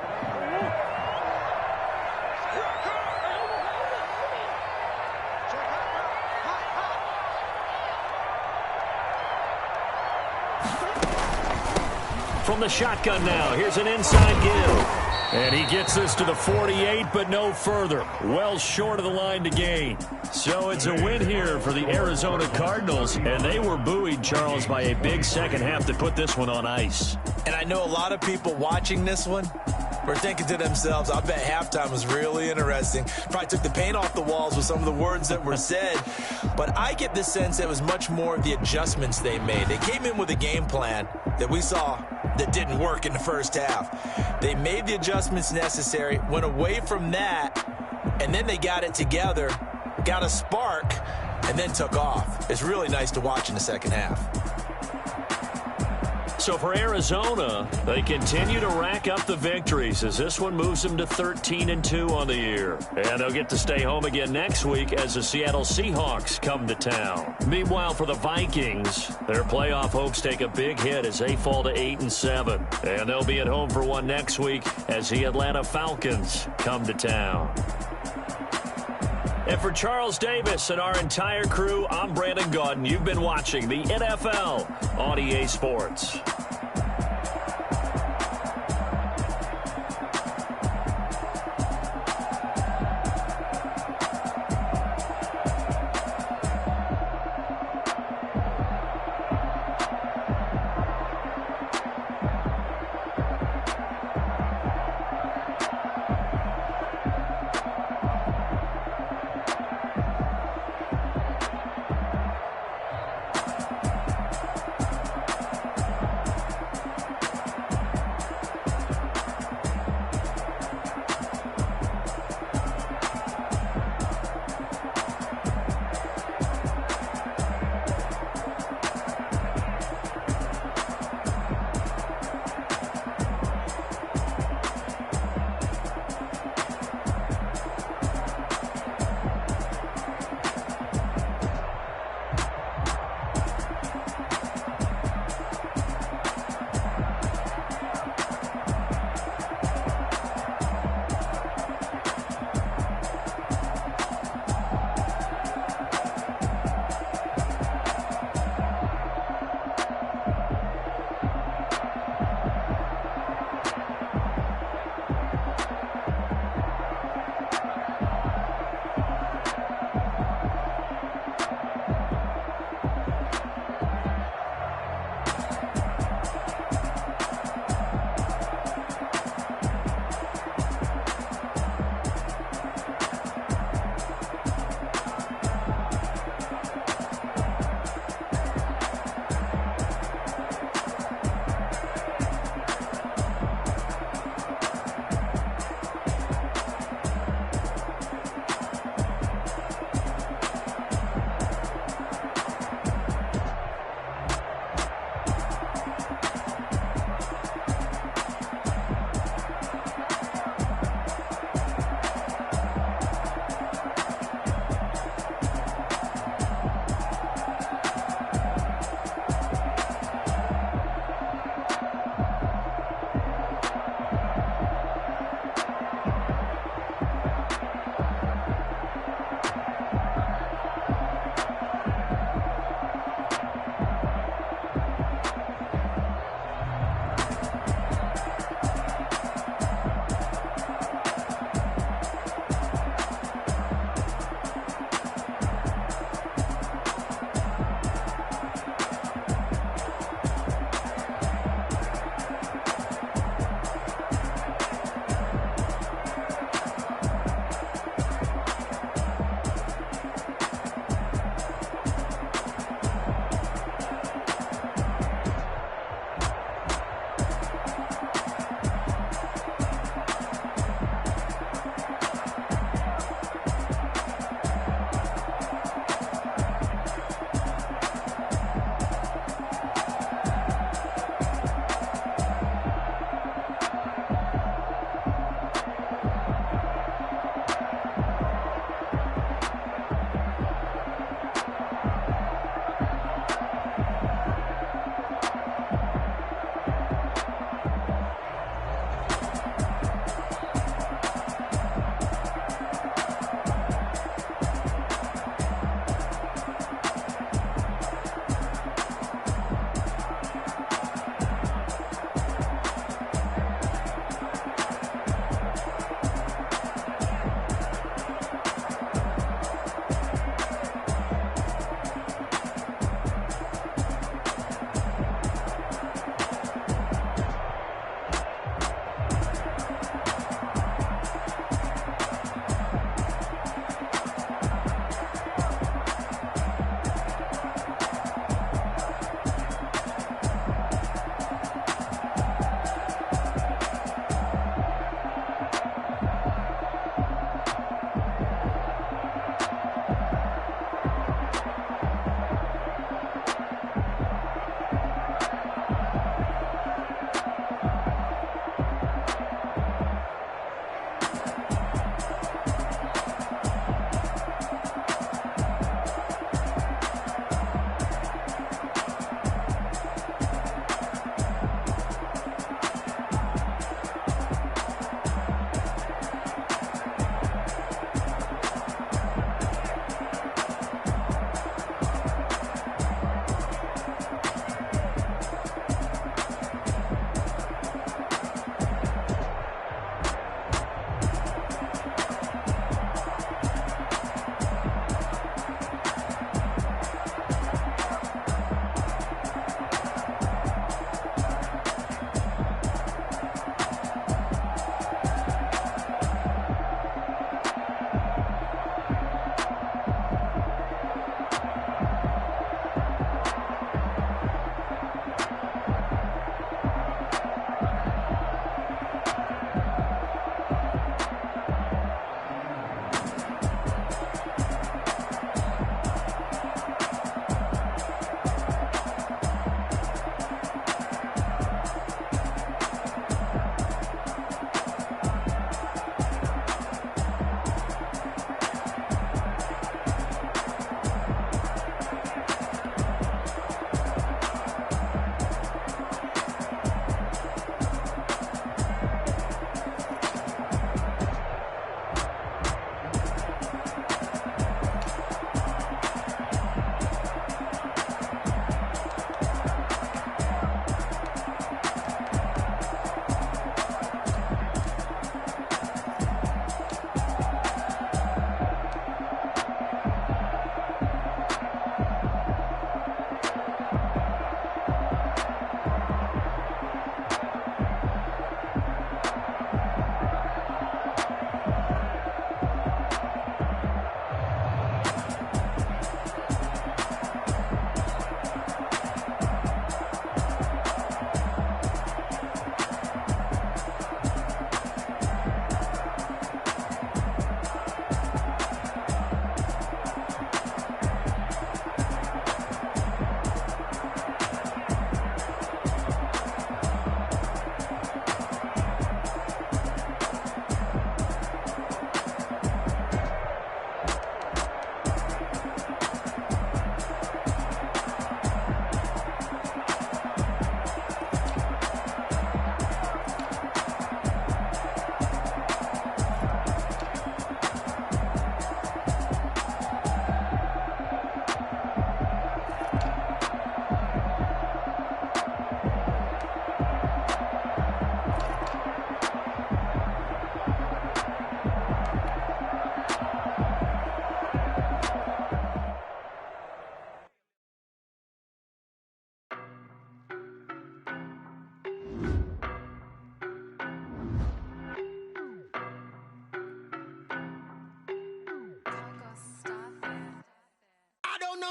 From the shotgun now, here's an inside give. And he gets this to the 48, but no further. Well short of the line to gain. So it's a win here for the Arizona Cardinals, and they were buoyed, Charles, by a big second half that put this one on ice. And I know a lot of people watching this one were thinking to themselves, I bet halftime was really interesting. Probably took the paint off the walls with some of the words that were said. But I get the sense it was much more of the adjustments they made. They came in with a game plan that we saw that didn't work in the first half. They made the adjustments necessary, went away from that, and then they got it together, got a spark, and then took off. It's really nice to watch in the second half. So for Arizona, they continue to rack up the victories as this one moves them to 13-2 on the year. And they'll get to stay home again next week as the Seattle Seahawks come to town. Meanwhile, for the Vikings, their playoff hopes take a big hit as they fall to 8-7. And they'll be at home for one next week as the Atlanta Falcons come to town. And for Charles Davis and our entire crew, I'm Brandon Gaudin. You've been watching the NFL on EA Sports.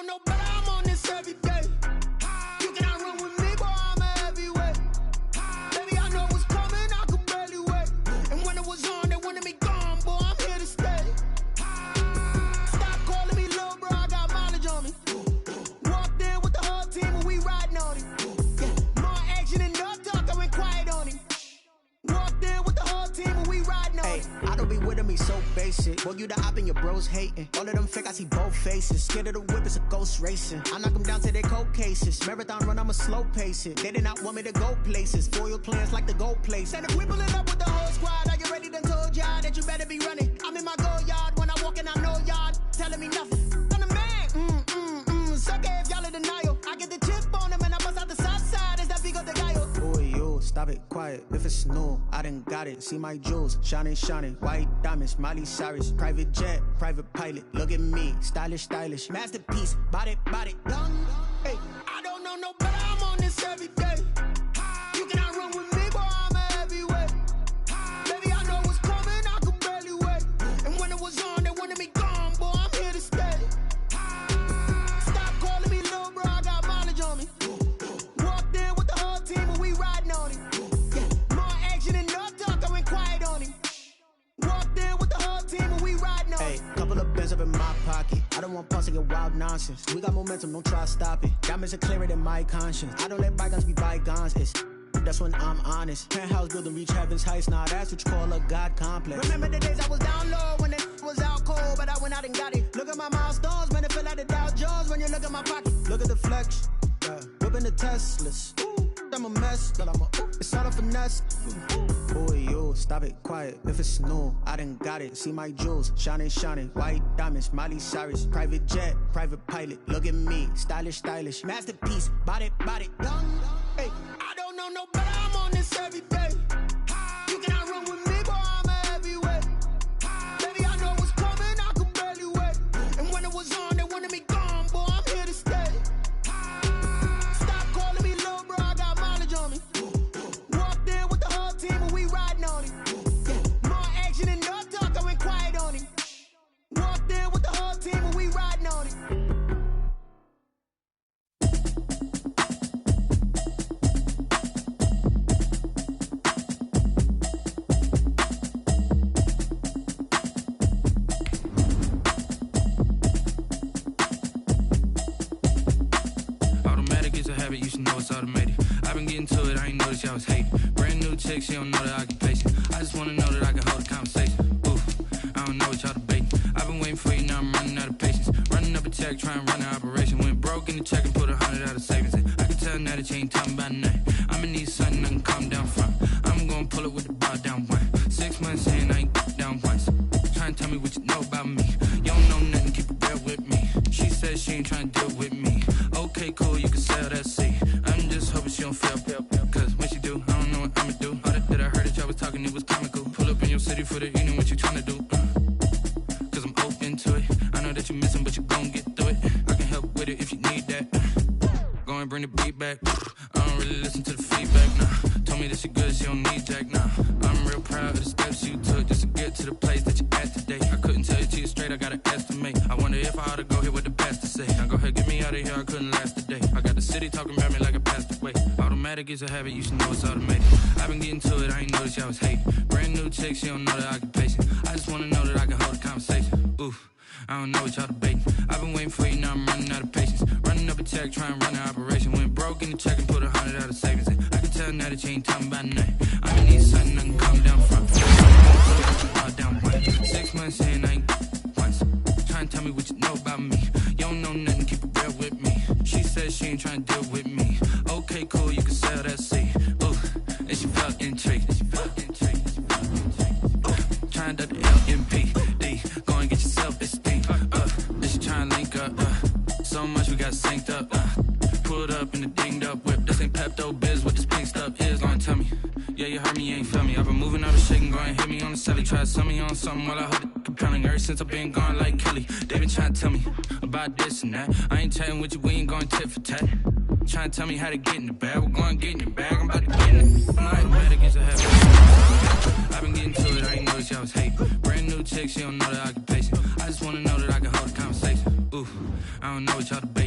don't know, but I'm on this every day. You cannot run with me, boy, I'm a heavyweight. Baby, I know what's coming, I could barely wait. And when it was on, they wanted me gone, boy, I'm here to stay. Stop calling me little bro, I got mileage on me. Walked in with the whole team and we riding on it. Yeah, more action and no talk, I went quiet on him. Walked in with the whole team and we riding on it. I don't be with him, he's so basic. Boy, you the op and your bros hating. All of them fake, I see both faces. Scared of the whip, it's a ghost racing. I knock them down to their cold cases. Marathon run, I'ma slow pace it. They did not want me to go places. Foil plans like the gold place. And if we pulling up with the whole squad, I get ready to told y'all that you better be running. I'm in my go yard when I walk in, I know y'all telling me nothing. I'm the man, sucker if y'all in denial. I get the chip on them and I bust out the south side. Is that big of the guy? Boy, yo, stop it, quiet. If it's new, I done got it. See my jewels, shining, shining. White diamonds, Miley Cyrus. Private jet, private pilot. Look at me, stylish, stylish. Masterpiece, body, young. Hey, I don't know no better, I'm on this every day. You cannot run with me, boy, I'm a heavyweight. Baby, I know what's coming, I could barely wait. And when it was on, they wanted me gone, boy, I'm here to stay. Stop calling me little bro, I got mileage on me. Walked in with the whole team and we riding on it. Yeah, more action and no talk, I went quiet on him. Walked in with the whole team and we riding on it. Hey, couple of bands up in my pocket. I don't want pulse to get wild nonsense. We got momentum, don't try to stop it. Diamonds are clearer than my conscience. I don't let bygones be bygones. That's when I'm honest. Penthouse building, reach heaven's heights. Nah, that's what you call a God complex. Remember the days I was down low when it was out cold, but I went out and got it. Look at my milestones, man, it feel like the Dow Jones when you look at my pocket. Look at the flex, yeah. Whipping the Teslas. Ooh, I'm a mess, but it's all a finesse. Boy, yo, stop it, quiet. If it's new, I done got it. See my jewels, shining, shining. White diamonds, Miley Cyrus. Private jet, private pilot. Look at me, stylish, stylish. Masterpiece, body, young. Hey, I don't know no better, I'm on this every day. You cannot run with me, boy, I'm a heavyweight. Baby, I know what's coming, I could barely wait. And when it was on, they wanted me gone, boy, I'm here to stay. Stop calling me little bro, I got mileage on me. Walked in with the whole team and we riding on it. Yeah, more action and no talk, I went quiet on him. Walked in with the whole team and we riding on it. You should know it's automated. I've been getting to it, I ain't noticed y'all was hating. Brand new chick, she don't know the occupation. I just wanna know that I can hold a conversation. Oof, I don't know what y'all debating. I've been waiting for you, now I'm running out of patience. Running up a check, trying to run an operation. Went broke in the check and put 100 out of savings in. I can tell now that you ain't talking about nothing. I'ma need something I can calm down from. I'm gonna pull it with the bar down one. 6 months in, I ain't down once. Trying to tell me what you know about me. You don't know nothing, keep it real with me. She said she ain't trying to deal with me. Okay, cool, you can sell that seat. I'm just hoping she don't fail. Cause when she do, I don't know what I'ma do. All that I heard that y'all was talking, it was comical. Pull up in your city for the evening, what you tryna do? Cause I'm open to it. I know that you're missing, but you gon' get through it. I can help with it if you need that. Go and bring the beat back. I don't really listen to the feedback, nah. Told me that she good, she don't need jack, nah. I'm real proud of the steps you took just to get to the place that you at today. I couldn't tell you to you straight, I gotta estimate. I wonder if I ought to go here with the best to say. Now go ahead, get me out of here, I couldn't last today. I got the city talking about me like a passed away. Automatic is a habit, you should know it's automated. I've been getting to it, I ain't noticed y'all was hating. Brand new chick, she don't know the occupation. I just wanna know that I can hold a conversation. Oof, I don't know what y'all debating. I've been waiting for you, now I'm running out of patience. Running up a check, trying to run an operation. Went broke in the check and put 100 out of savings in. I can tell now that you ain't talking about nothing. I'ma need something I can calm down from. Down one. 6 months in, I ain't once. Trying to tell me what you know about me. You don't know nothing, keep it real with me. She said she ain't trying to deal with me. Okay, cool, you can sell that seat. Ooh, and she felt intrigued. Trying to the LMPD. Go and get yourself esteem. Then she trying to link up. So much we got synced up. Pulled up in the dinged up whip. This ain't Pepto Biz, what this pink stuff is. Long tell me. Yeah, you heard me, you ain't feel me. I've been moving out of shaking, go and hit me on the celly. Try to sell me on something while I heard it compelling. Ever since I've been gone like Kelly, they been trying to tell me about this and that. I ain't chatting with you, we ain't going tit for tat. Trying to tell me how to get in the bag. We're going to get in the bag, I'm about to get in it. I'm like, automatic is a habit. I've been getting to it, I ain't noticed y'all was hating. Brand new chick, she don't know the occupation. I just wanna know that I can hold a conversation. Oof, I don't know what y'all debating.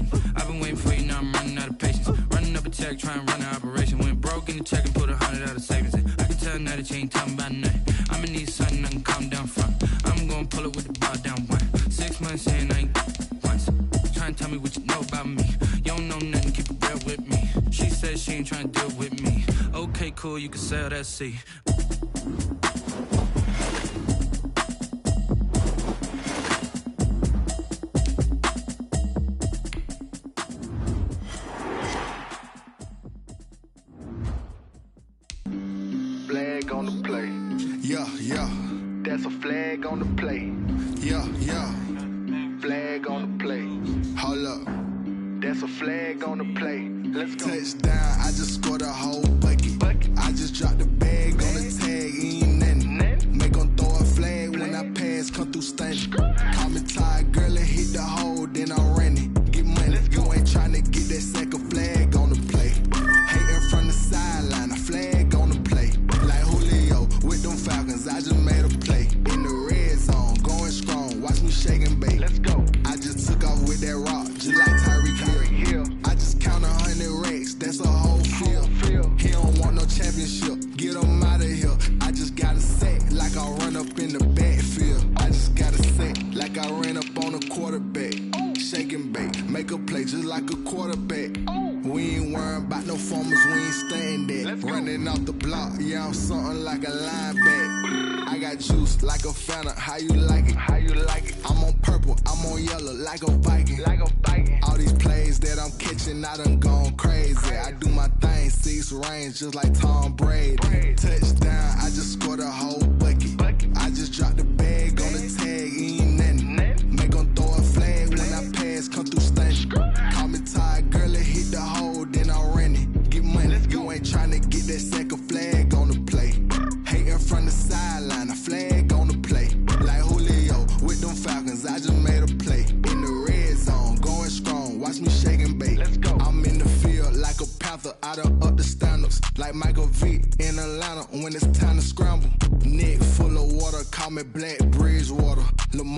I'ma need something I can calm down from. I'm gonna pull it with the bar down one. 6 months in, I ain't once. Trying to tell me what you know about me. You don't know nothing, keep it real with me. She said she ain't trying to deal with me. Okay, cool, you can sell that seat. Flag on the play. Yeah, yeah. That's a flag on the play. Yeah, yeah. Flag on the play. Hold up. That's a flag on the play. Let's go. Touchdown, I just scored a whole bucket. I just dropped the bag on the tag, ain't nothing. Make 'em throw a flag when I pass, come through stunning. Call me tired, girl, and hit the hole, then I'm running. Get money, you ain't tryna get that second flag on the play. Hating from the sideline, a flag on the play. Like Julio with them Falcons, I just made a play. In the red zone, going strong, watch me shake and bake. Let's go. I just took off with that rock, just like Tyreek Hill. I just count 100 racks, that's a whole field. He don't want no championship, get him out of here. I just got a set, like I run up in the backfield. I just got a set, like I ran up on a quarterback. Shake and bake, make a play just like a quarterback. We ain't worrying about no formers, we ain't staying there. Running off the block, yeah, I'm something like a linebacker. I got juice like a Fanta, how you like it? How you like it? I'm on purple, I'm on yellow, like a Viking. Like a Viking. All these plays that I'm catching, I done gone crazy. I do my thing, 6 range, just like Tom Brady. Touchdown, I just scored a whole bucket. I just dropped the bag on the tag, ain't nothing. Make 'em throw a flag when I pass, come through stunning. Call me tired, girl, and hit the hole, then I'm running. Get money, you ain't tryna get that second flag on the play. Hating from the sideline, a flag on the play. Like Julio with them Falcons, I just made a play. In the red zone, going strong, watch me shake and bake. Let's go. I'm in the field like a panther, I done up the standards. Like Michael Vick in Atlanta when it's time to scramble. Neck full of water, call me Black Bridgewater. Lamar